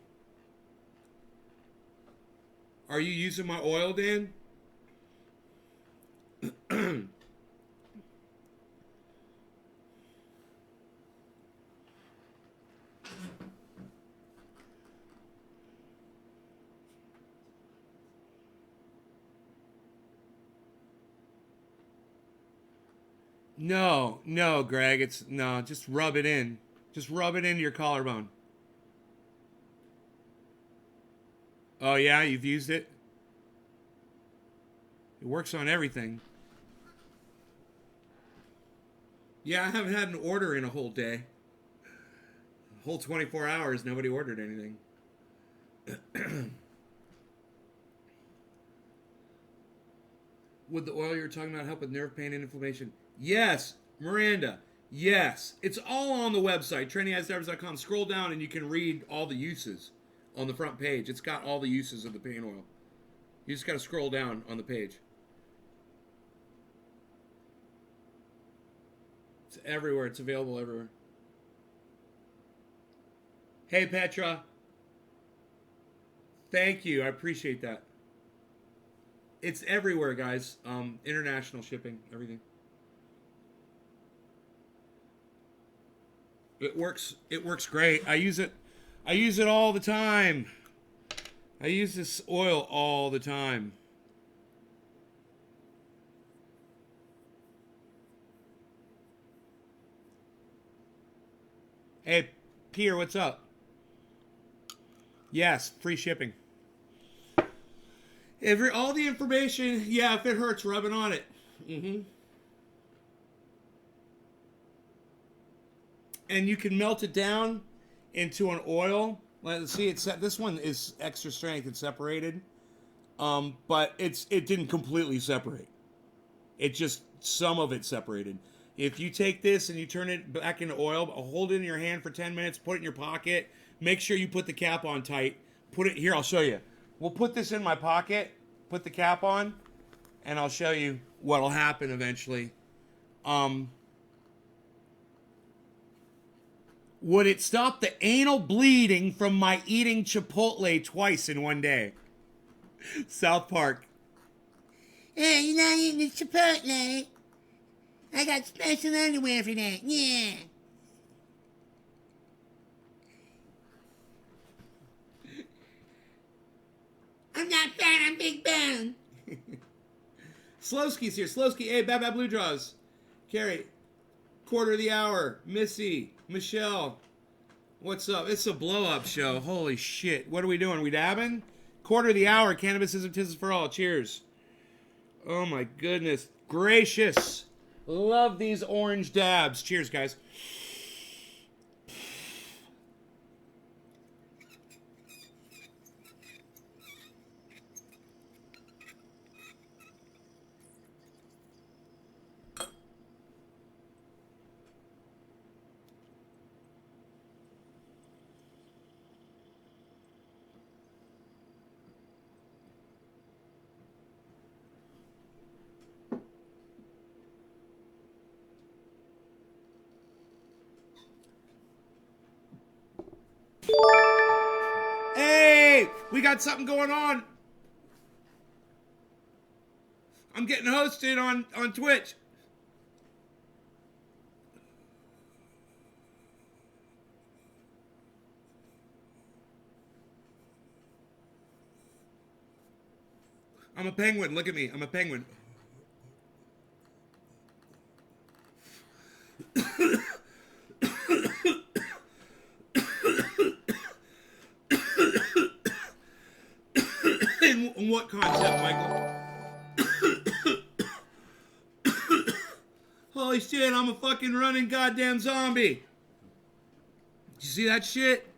Are you using my oil, Dan? No, no, Greg. It's no. Just rub it in. Just rub it into your collarbone. Oh yeah, you've used it. It works on everything. Yeah, I haven't had an order in a whole day. A whole 24 hours, nobody ordered anything. Would the oil you're talking about help with nerve pain and inflammation? Yes, Miranda. Yes. It's all on the website, trainingasdivers.com. Scroll down and you can read all the uses on the front page. It's got all the uses of the pain oil. You just got to scroll down on the page. It's everywhere. It's available everywhere. Hey, Petra. Thank you. I appreciate that. It's everywhere, guys. International shipping, everything. It works. It works great. I use it. I use it all the time. I use this oil all the time. Hey, Pierre, what's up? Yes, free shipping. All the information, yeah, if it hurts, rub it on it. And you can melt it down into an oil. Let's see, this one is extra strength. It's separated, but it didn't completely separate. It just some of it separated. If you take this and you turn it back into oil, hold it in your hand for 10 minutes, put it in your pocket. Make sure you put the cap on tight. Put it here. I'll show you. We'll put this in my pocket. Put the cap on, and I'll show you what'll happen eventually. Would it stop the anal bleeding from my eating Chipotle twice in one day? South Park. Hey, you're not eating the Chipotle. I got special underwear for that. Yeah. I'm not fat, I'm big bone. Slowski's here. Slowski, hey, Bad Bad Blue Draws. Carrie, quarter of the hour. Missy, Michelle. What's up? It's a blow-up show. Holy shit. What are we doing? We dabbing? Quarter of the hour. Cannabis isn't tisses for all. Cheers. Oh my goodness gracious. Love these orange dabs. Cheers, guys. Hey, we got something going on. I'm getting hosted on Twitch. I'm a penguin. Look at me. I'm a penguin. In what concept, Michael? Holy shit, I'm a fucking running goddamn zombie. You see that shit?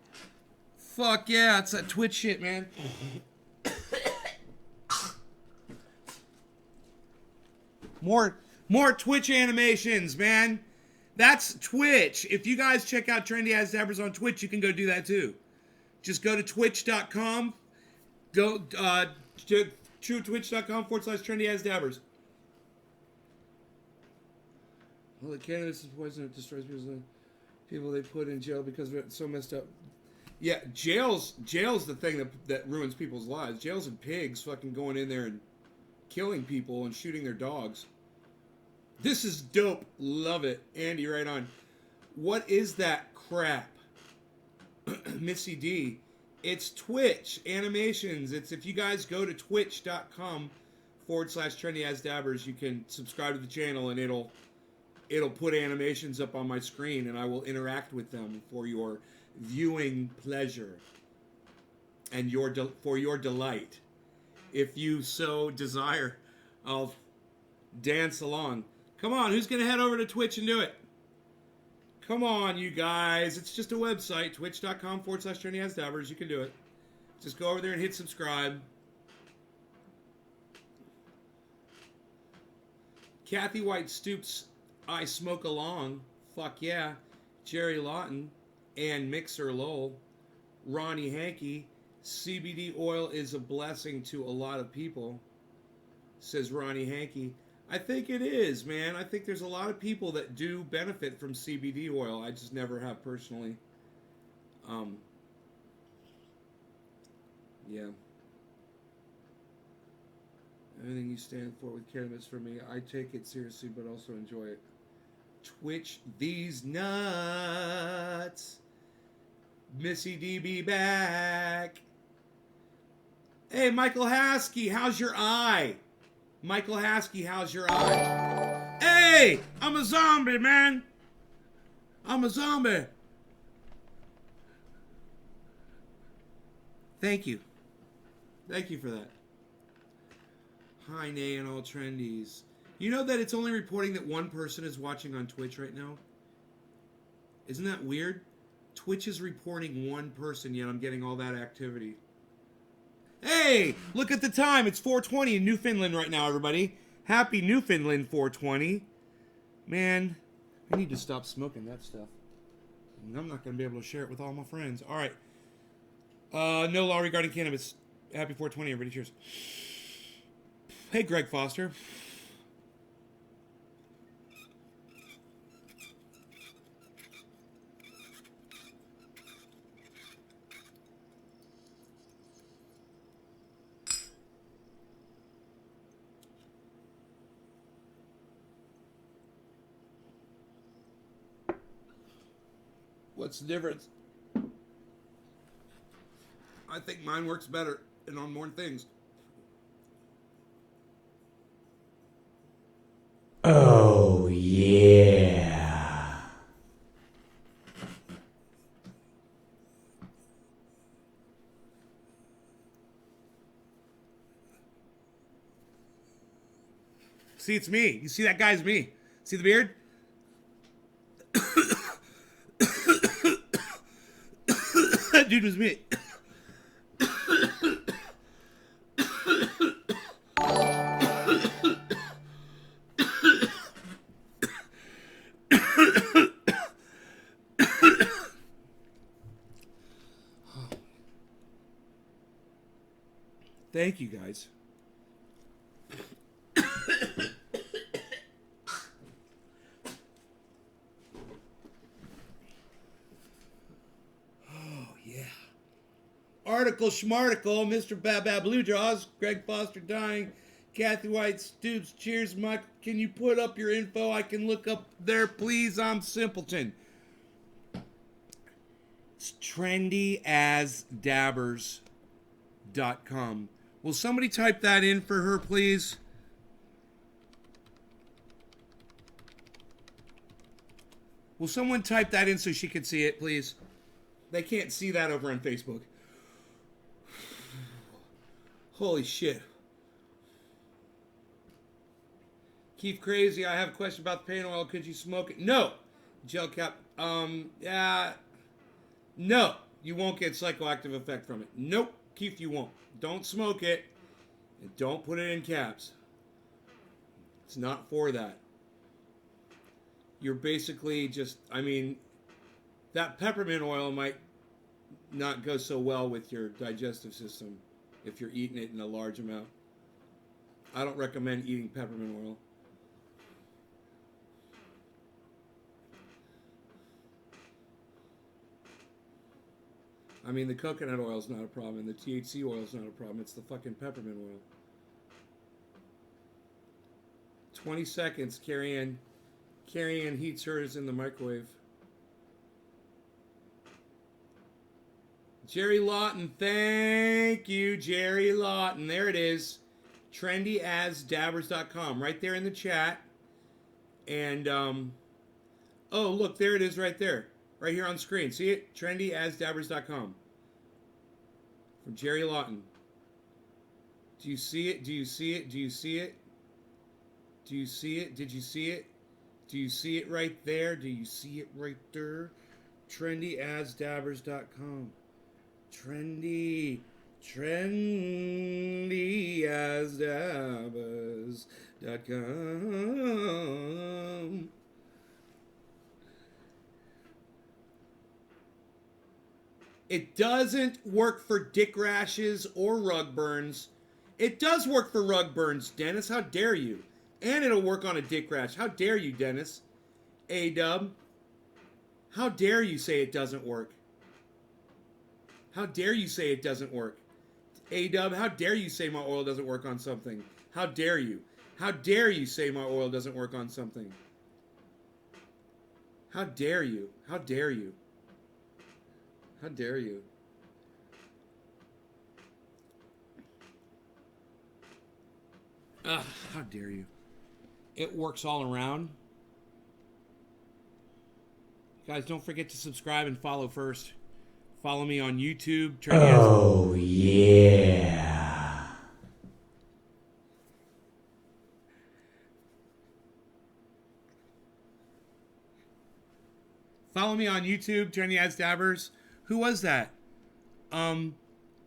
Fuck yeah, it's that Twitch shit, man. More Twitch animations, man. That's Twitch. If you guys check out Trendy As Dabbers on Twitch, you can go do that too. Just go to twitch.com. Go to twitch.com/Trendy As Dabbers. Well, the cannabis is poison. It destroys people they put in jail because it's so messed up. Yeah, jail's the thing that ruins people's lives. Jails and pigs fucking going in there and killing people and shooting their dogs. This is dope. Love it. Andy, right on. What is that crap? Missy D. It's Twitch animations. It's if you guys go to twitch.com/trendyasdabbers, you can subscribe to the channel and it'll put animations up on my screen and I will interact with them for your viewing pleasure and for your delight. If you so desire, I'll dance along. Come on, who's gonna head over to Twitch and do it? Come on, you guys. It's just a website, twitch.com/trendyasdabbers. You can do it. Just go over there and hit subscribe. Kathy White Stoops, I smoke along. Fuck yeah. Jerry Lawton and Mixer Lowell. Ronnie Hankey, CBD oil is a blessing to a lot of people, says Ronnie Hankey. I think it is, man. I think there's a lot of people that do benefit from CBD oil. I just never have personally. Yeah. Everything you stand for with cannabis for me, I take it seriously, but also enjoy it. Twitch these nuts. Missy D be back. Hey, Michael Haskey, how's your eye? Michael Haskey, how's your eye? Hey, I'm a zombie, man. I'm a zombie. Thank you. Thank you for that. Hi, Nay and all trendies. You know that it's only reporting that one person is watching on Twitch right now? Isn't that weird? Twitch is reporting one person, yet I'm getting all that activity. Hey, look at the time. It's 4:20 in Newfoundland right now, everybody. Happy Newfoundland 4:20. Man, I need to stop smoking that stuff. And I'm not going to be able to share it with all my friends. All right. No law regarding cannabis. Happy 4:20, everybody. Cheers. Hey, Greg Foster. What's the difference? I think mine works better and on more things. Oh, yeah. See, it's me. You see that guy's me. See the beard? That dude was me. Thank you, guys. Article Schmarticle, Mr. Baba Blue Jaws, Greg Foster dying, Kathy White Stoops, cheers, Mike. Can you put up your info? I can look up there, please. I'm simpleton. It's trendyasdabbers.com. Will somebody type that in for her, please? Will someone type that in so she can see it, please? They can't see that over on Facebook. Holy shit. Keith Crazy, I have a question about the paint oil. Could you smoke it? No. Gel cap. Yeah. No. You won't get psychoactive effect from it. Nope. Keith, you won't. Don't smoke it. And don't put it in caps. It's not for that. You're basically just, I mean, that peppermint oil might not go so well with your digestive system if you're eating it in a large amount. I don't recommend eating peppermint oil. I mean, the coconut oil is not a problem, and the THC oil is not a problem. It's the fucking peppermint oil. 20 seconds. Carrie Ann heats hers in the microwave. Jerry Lawton, thank you, Jerry Lawton. There it is. TrendyAsDabbers.com. Right there in the chat. And, oh, look, there it is right there. Right here on screen. See it? TrendyAsDabbers.com. From Jerry Lawton. Do you see it? Do you see it? Do you see it? Do you see it? Did you see it? Do you see it right there? Do you see it right there? TrendyAsDabbers.com. TrendyAsDabbers.com. It doesn't work for dick rashes or rug burns. It does work for rug burns, Dennis. How dare you? And it'll work on a dick rash. How dare you, Dennis? A-Dub. How dare you say it doesn't work? How dare you say it doesn't work? A-Dub, how dare you say my oil doesn't work on something? How dare you? How dare you say my oil doesn't work on something? How dare you? How dare you? How dare you? How dare you? It works all around. Guys, don't forget to subscribe and follow first. Follow me on YouTube. Oh, yeah. Follow me on YouTube, Trendy As Dabbers. Who was that?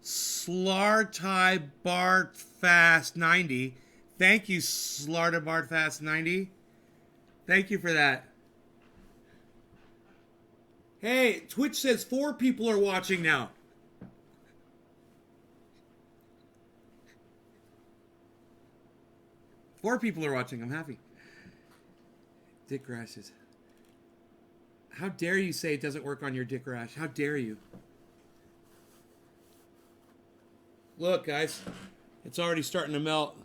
Slarty Bart Fast 90. Thank you, Slarty Bart Fast 90. Thank you for that. Hey, Twitch says 4 people are watching now. Four people are watching. I'm happy. Dick rashes. How dare you say it doesn't work on your dick rash? How dare you? Look, guys. It's already starting to melt.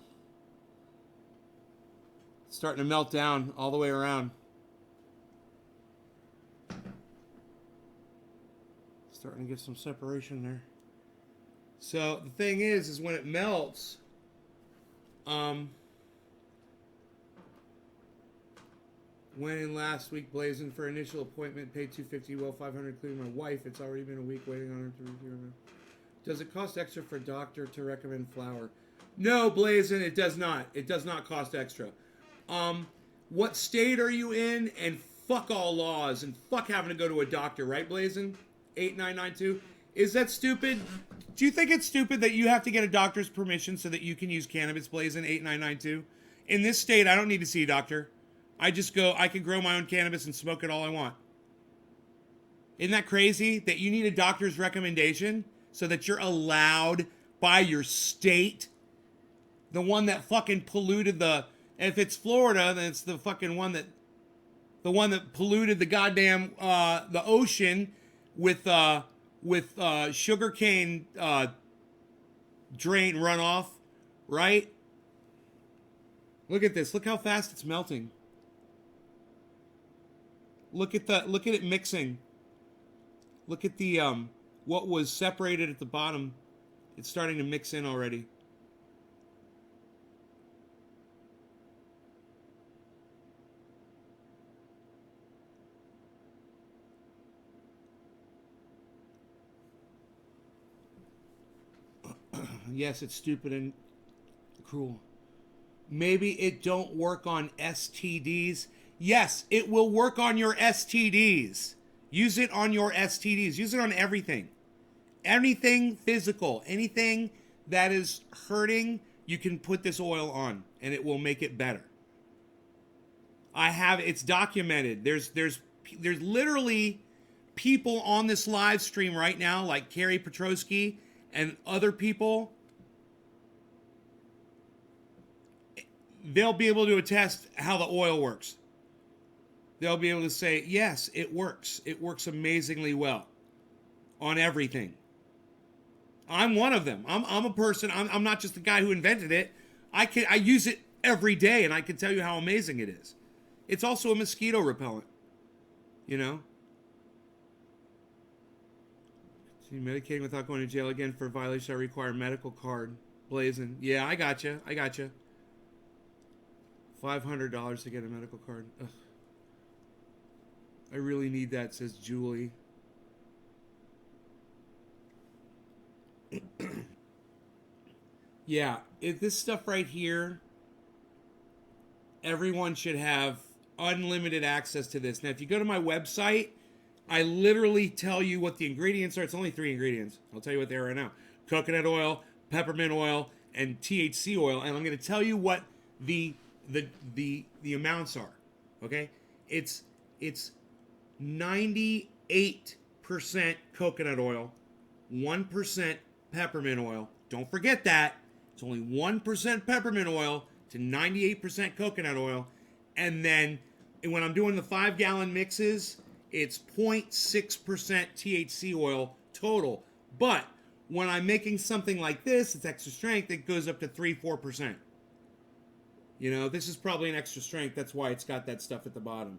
It's starting to melt down all the way around. Starting to get some separation there. So the thing is when it melts, went in last week blazing for initial appointment, paid $250, well $500 including my wife. It's already been a week waiting on her to review her. Does it cost extra for a doctor to recommend flour? No, Blazin, it does not. It does not cost extra. What state are you in? And fuck all laws and fuck having to go to a doctor, right, Blazin? 8992. Is that stupid? Do you think it's stupid that you have to get a doctor's permission so that you can use cannabis, Blazin? 8992. In this state, I don't need to see a doctor. I can grow my own cannabis and smoke it all I want. Isn't that crazy that you need a doctor's recommendation so that you're allowed by your state? The one that fucking polluted if it's Florida, then it's the fucking one that polluted the goddamn, the ocean with sugarcane drain runoff, right? Look at this. Look how fast it's melting. Look at it mixing. Look at the what was separated at the bottom. It's starting to mix in already. Yes, it's stupid and cruel. Maybe it don't work on STDs. Yes, it will work on your STDs. Use it on your STDs. Use it on everything. Anything physical, anything that is hurting, you can put this oil on and it will make it better. It's documented. There's literally people on this live stream right now, like Carrie Petrosky and other people. They'll be able to attest how the oil works. They'll be able to say, yes, it works. It works amazingly well on everything. I'm one of them. I'm a person. I'm not just the guy who invented it. I use it every day, and I can tell you how amazing it is. It's also a mosquito repellent. You know. So medicating without going to jail again for violation. I require a medical card. Blazing. Yeah, I gotcha. I gotcha. $500 to get a medical card. Ugh. I really need that, says Julie. Yeah, if this stuff right here, everyone should have unlimited access to this. Now, if you go to my website, I literally tell you what the ingredients are. It's only 3 ingredients. I'll tell you what they are right now: coconut oil, peppermint oil, and THC oil. And I'm going to tell you what the amounts are. Okay, it's 98% coconut oil, 1% peppermint oil. Don't forget that. It's only 1% peppermint oil to 98% coconut oil. And then when I'm doing the 5-gallon mixes, it's 0.6% THC oil total. But when I'm making something like this, it's extra strength, it goes up to 3-4%. You know, this is probably an extra strength. That's why it's got that stuff at the bottom.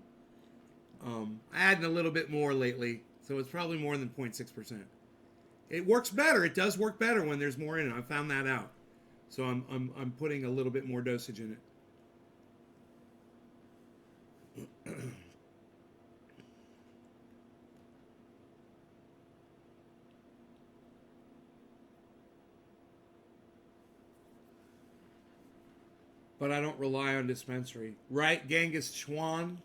Adding a little bit more lately, so it's probably more than 0.6%. It works better. It does work better when there's more in it. I found that out. So I'm putting a little bit more dosage in it. But I don't rely on dispensary. Right, Genghis Juan?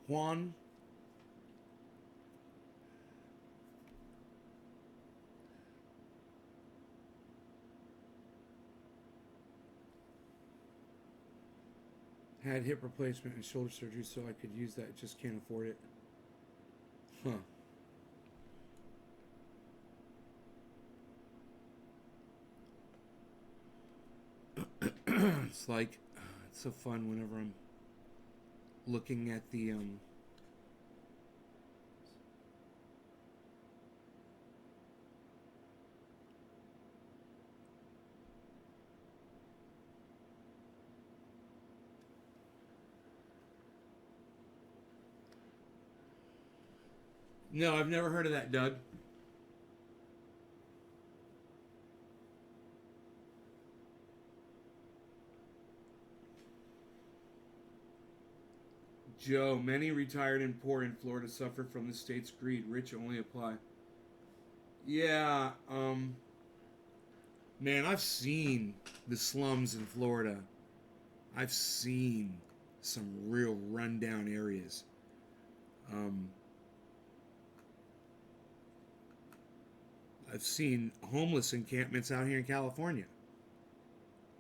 Had hip replacement and shoulder surgery, so I could use that. Just can't afford it. Huh. It's like, it's so fun whenever I'm looking at the No, I've never heard of that, Doug. Joe, many retired and poor in Florida suffer from the state's greed. Rich only apply. Yeah, man, I've seen the slums in Florida. I've seen some real rundown areas. Um, I've seen homeless encampments out here in California.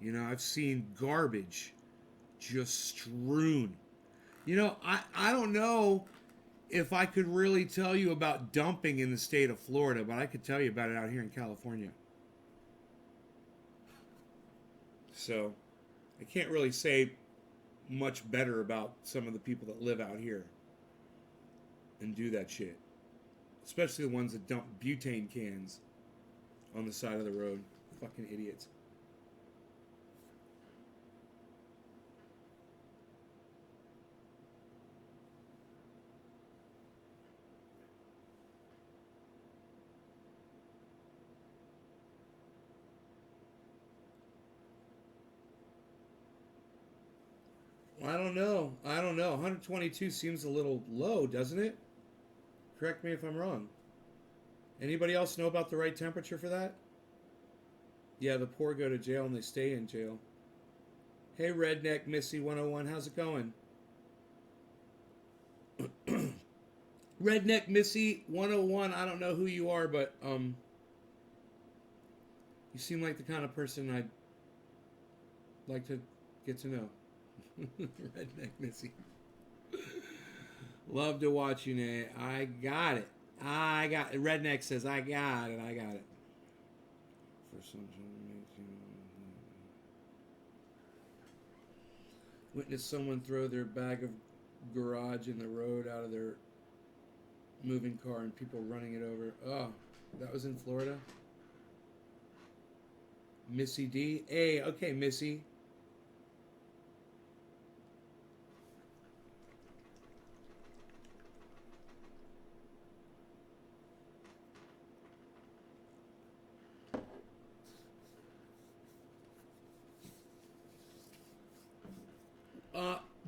You know, I've seen garbage just strewn. You know, I don't know if I could really tell you about dumping in the state of Florida, but I could tell you about it out here in California. So I can't really say much better about some of the people that live out here and do that shit. Especially the ones that dump butane cans on the side of the road. Fucking idiots. I don't know. I don't know. 122 seems a little low, doesn't it? Correct me if I'm wrong. Anybody else know about the right temperature for that? Yeah, the poor go to jail and they stay in jail. Hey, Redneck Missy 101, how's it going? Redneck Missy 101, I don't know who you are, but you seem like the kind of person I'd like to get to know. Redneck Missy. Love to watch you, Nate. I got it. Redneck says, I got it. For some witness someone throw their bag of garage in the road out of their moving car and people running it over. Oh, that was in Florida? Missy D. Hey, okay, Missy.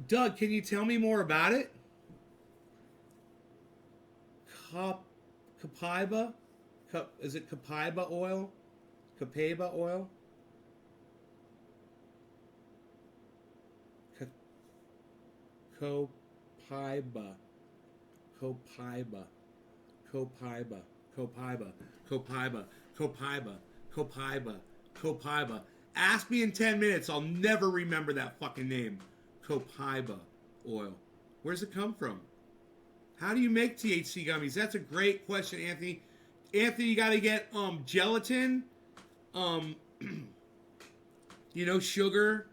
Doug, can you tell me more about it? Copaiba? Is it Copaiba oil? Copaiba oil? Copaiba. Copaiba. Copaiba. Copaiba. Copaiba. Copaiba. Copaiba. Copaiba. Ask me in 10 minutes. I'll never remember that fucking name. Copaiba oil. Where's it come from? How do you make THC gummies? That's a great question, Anthony. Anthony, you gotta get gelatin, sugar,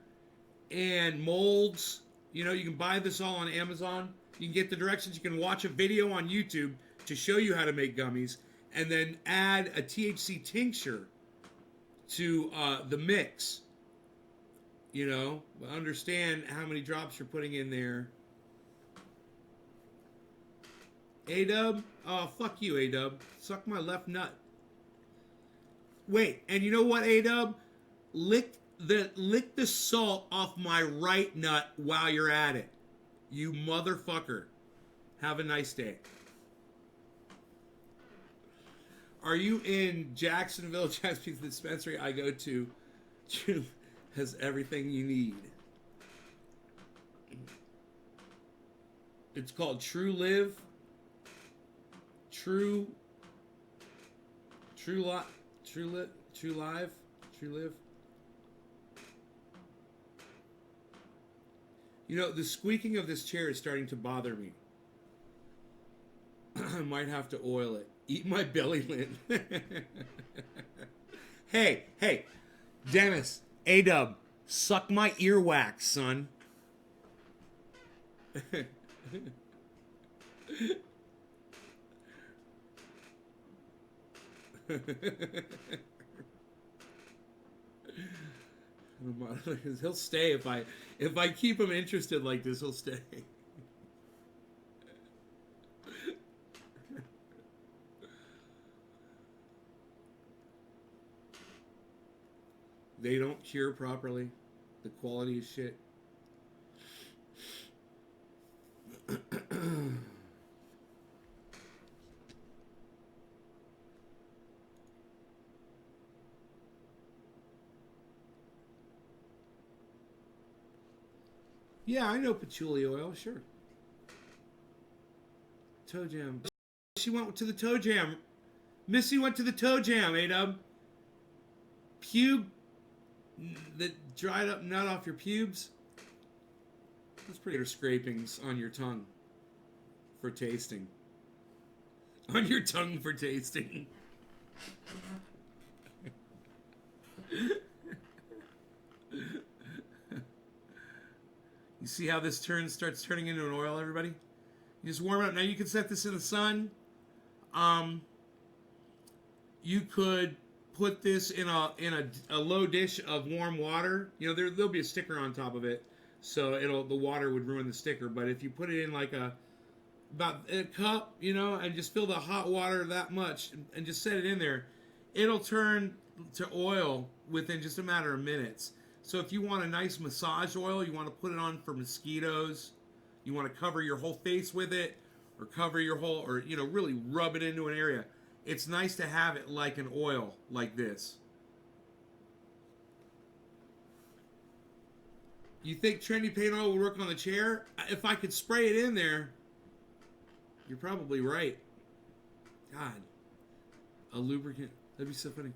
and molds. You can buy this all on Amazon. You can get the directions. You can watch a video on YouTube to show you how to make gummies, and then add a THC tincture to the mix. Understand how many drops you're putting in there. A-Dub? Oh, fuck you, A-Dub. Suck my left nut. Wait, and you know what, A-Dub? Lick the salt off my right nut while you're at it. You motherfucker. Have a nice day. Are you in Jacksonville, Chesapeake dispensary I go to? Has everything you need. It's called True Live. True Live. The squeaking of this chair is starting to bother me. I might have to oil it. Eat my belly lint. Hey, Dennis, A-Dub, suck my earwax, son. He'll stay if I keep him interested like this. He'll stay. They don't cure properly. The quality is shit. Yeah, I know patchouli oil, sure. Toe jam. She went to the toe jam. Missy went to the toe jam, A-Dub. Pube that dried up nut off your pubes. That's pretty good. Scrapings on your tongue for tasting. On your tongue for tasting. You see how this starts turning into an oil, everybody? You just warm it up. Now you can set this in the sun. You could put this in a low dish of warm water. There'll be a sticker on top of it, so the water would ruin the sticker. But if you put it in like about a cup, and just fill the hot water that much and just set it in there, it'll turn to oil within just a matter of minutes. So if you want a nice massage oil, you want to put it on for mosquitoes, you want to cover your whole face with it, or cover your whole, or really rub it into an area. It's nice to have it like an oil like this. You think trendy paint oil will work on the chair? If I could spray it in there, you're probably right. God, a lubricant. That'd be so funny.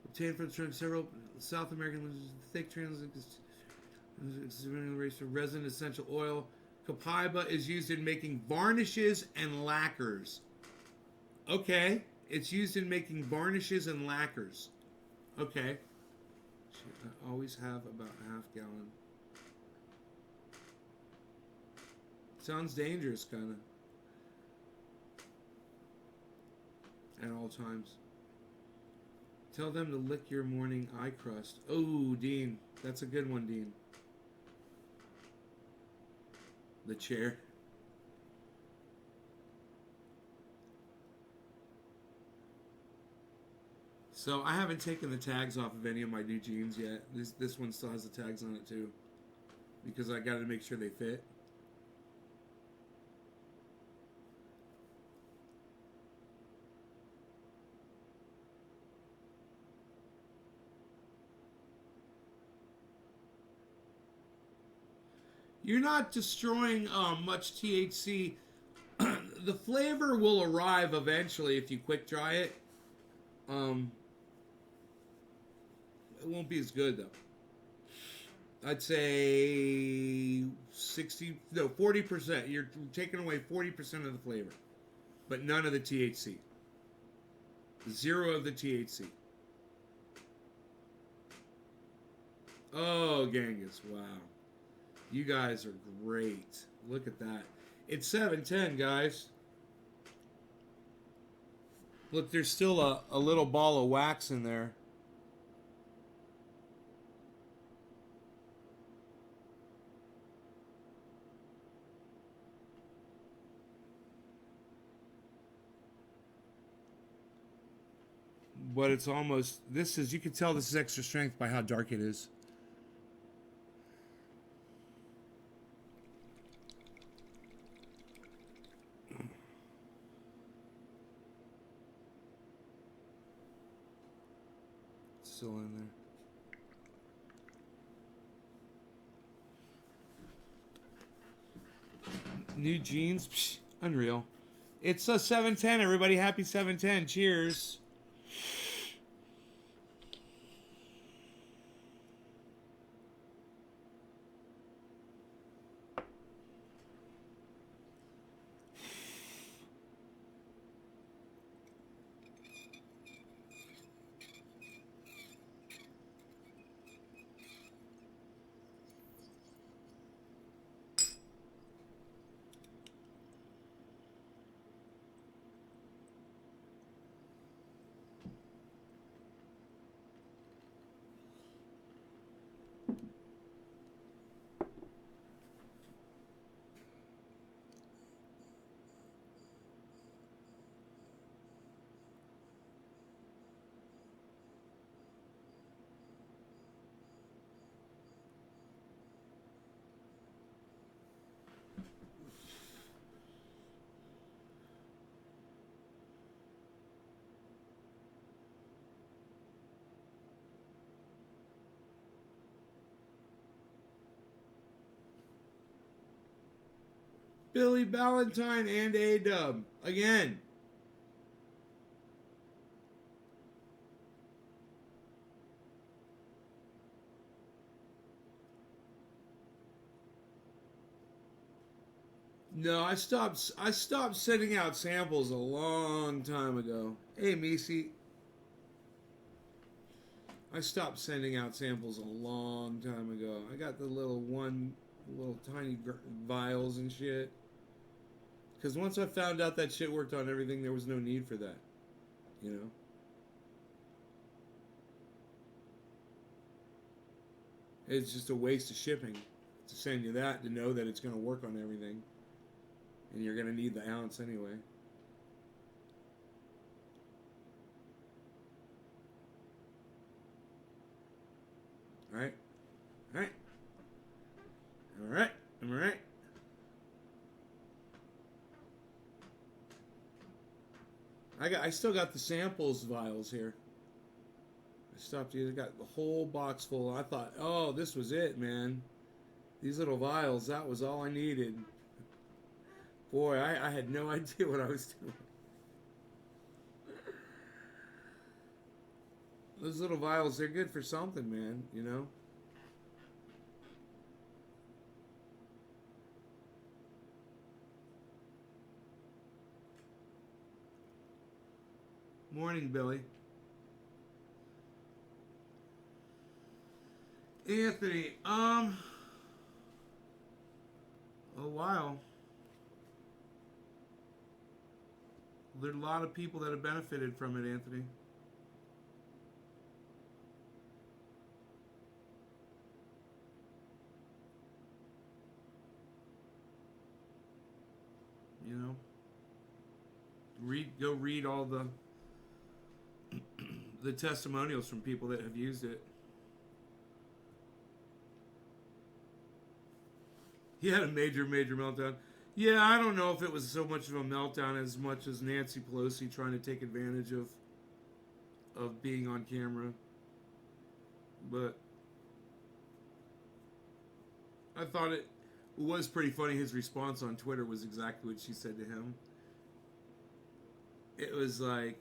Obtained from several South American thick resin essential oil. Copaiba is used in making varnishes and lacquers. Okay, it's used in making varnishes and lacquers. Okay. I always have about a half gallon. Sounds dangerous, kind of. At all times. Tell them to lick your morning eye crust. Oh, Dean. That's a good one, Dean. The chair. So I haven't taken the tags off of any of my new jeans yet. This one still has the tags on it too, because I got to make sure they fit. You're not destroying much THC. The flavor will arrive eventually if you quick dry it. It won't be as good though. I'd say 40%. You're taking away 40% of the flavor, but none of the THC. Zero of the THC. Oh, Genghis, wow. You guys are great. Look at that. It's 7:10, guys. Look, there's still a little ball of wax in there. But it's almost, you can tell this is extra strength by how dark it is. It's still in there. New jeans, psh, unreal. It's a 7:10, everybody. Happy 7:10. Cheers. Billy Ballantyne and A-Dub. Again. No, I stopped sending out samples a long time ago. Hey, Misi. I stopped sending out samples a long time ago. I got the little tiny vials and shit. Because once I found out that shit worked on everything, there was no need for that. You know? It's just a waste of shipping to send you that, to know that it's going to work on everything. And you're going to need the ounce anyway. Alright? Alright? Alright? Am I right? I still got the samples vials here. I stopped here. I got the whole box full. I thought, oh, this was it, man. These little vials, that was all I needed. Boy, I had no idea what I was doing. Those little vials, they're good for something, man, you know? Morning, Billy. Anthony, a while. There's a lot of people that have benefited from it, Anthony. know. Go read all the testimonials from people that have used it. He had a major meltdown. Yeah, I don't know if it was so much of a meltdown as much as Nancy Pelosi trying to take advantage of being on camera. But I thought it was pretty funny. His response on Twitter was exactly what she said to him. It was like,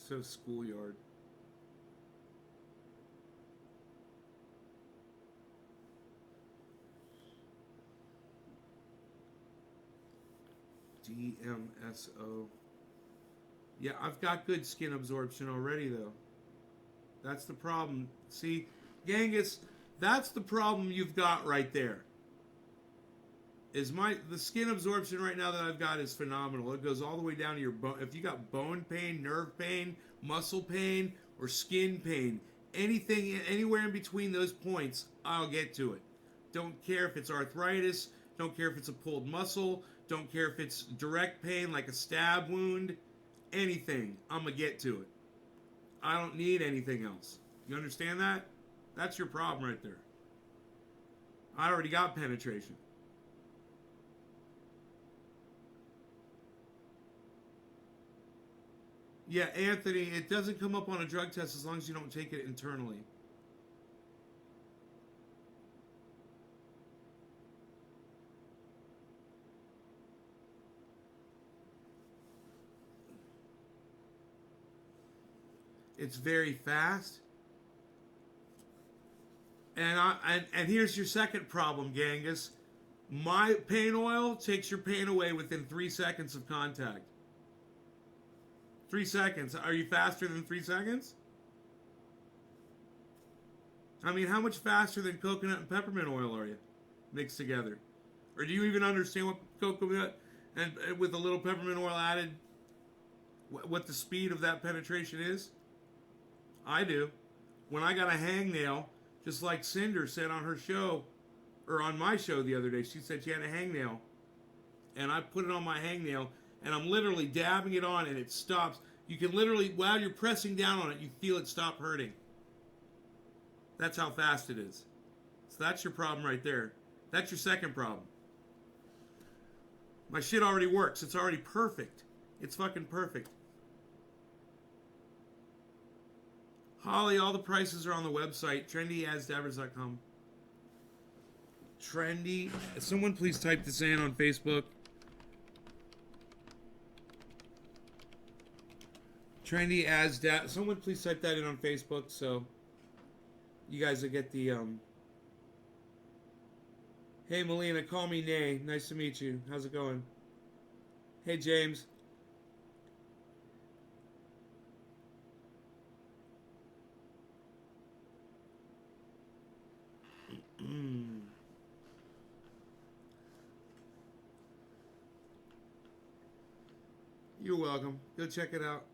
so schoolyard. DMSO. Yeah, I've got good skin absorption already, though. That's the problem. See, Genghis, that's the problem you've got right there. The skin absorption right now that I've got is phenomenal. It goes all the way down to your bone. If you got bone pain, nerve pain, muscle pain, or skin pain, anything anywhere in between those points, I'll get to it. Don't care if it's arthritis. Don't care if it's a pulled muscle. Don't care if it's direct pain like a stab wound. Anything, I'm gonna get to it. I don't need anything else. You understand that? That's your problem right there. I already got penetration. Yeah, Anthony, it doesn't come up on a drug test as long as you don't take it internally. It's very fast. And here's your second problem, Genghis. My pain oil takes your pain away within 3 seconds of contact. 3 seconds. Are you faster than 3 seconds? I mean, how much faster than coconut and peppermint oil are you mixed together? Or do you even understand what coconut and with a little peppermint oil added, what the speed of that penetration is? I do. When I got a hangnail, just like Cinder said on her show, or on my show the other day, she said she had a hangnail, and I put it on my hangnail, and I'm literally dabbing it on, and it stops. You can literally, while you're pressing down on it, you feel it stop hurting. That's how fast it is. So that's your problem right there. That's your second problem. My shit already works. It's already perfect. It's fucking perfect. Holly, all the prices are on the website, trendyasdabbers.com. Trendy. Someone please type this in on Facebook. Trendy as someone please type that in on Facebook so you guys will get the Hey Melina, call me Nay. Nice to meet you. How's it going? Hey James. You're welcome. Go check it out.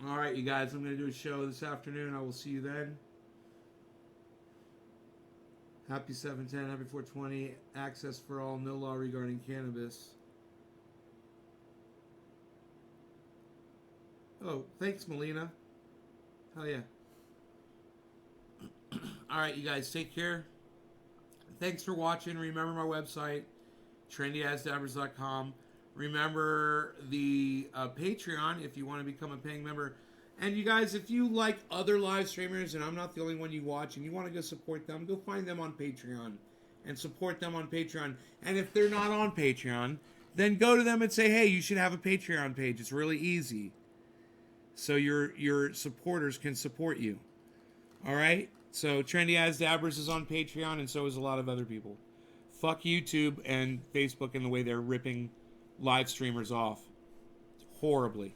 All right, you guys, I'm going to do a show this afternoon. I will see you then. Happy 710, happy 420. Access for all, no law regarding cannabis. Oh, thanks, Melina. Hell yeah. All right, you guys, take care. Thanks for watching. Remember my website, trendyasdabbers.com. Remember the Patreon if you want to become a paying member. And you guys, if you like other live streamers, and I'm not the only one you watch, and you want to go support them, go find them on Patreon and support them on Patreon. And if they're not on Patreon, then go to them and say, hey, you should have a Patreon page. It's really easy. So your supporters can support you. All right? So Trendy As Dabbers is on Patreon, and so is a lot of other people. Fuck YouTube and Facebook and the way they're ripping live streamers off. Horribly.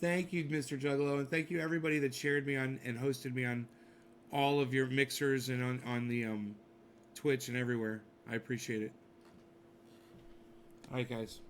Thank you, Mr. Juggalo, and thank you everybody that shared me on and hosted me on all of your mixers and on the Twitch and everywhere. I appreciate it. All right, guys.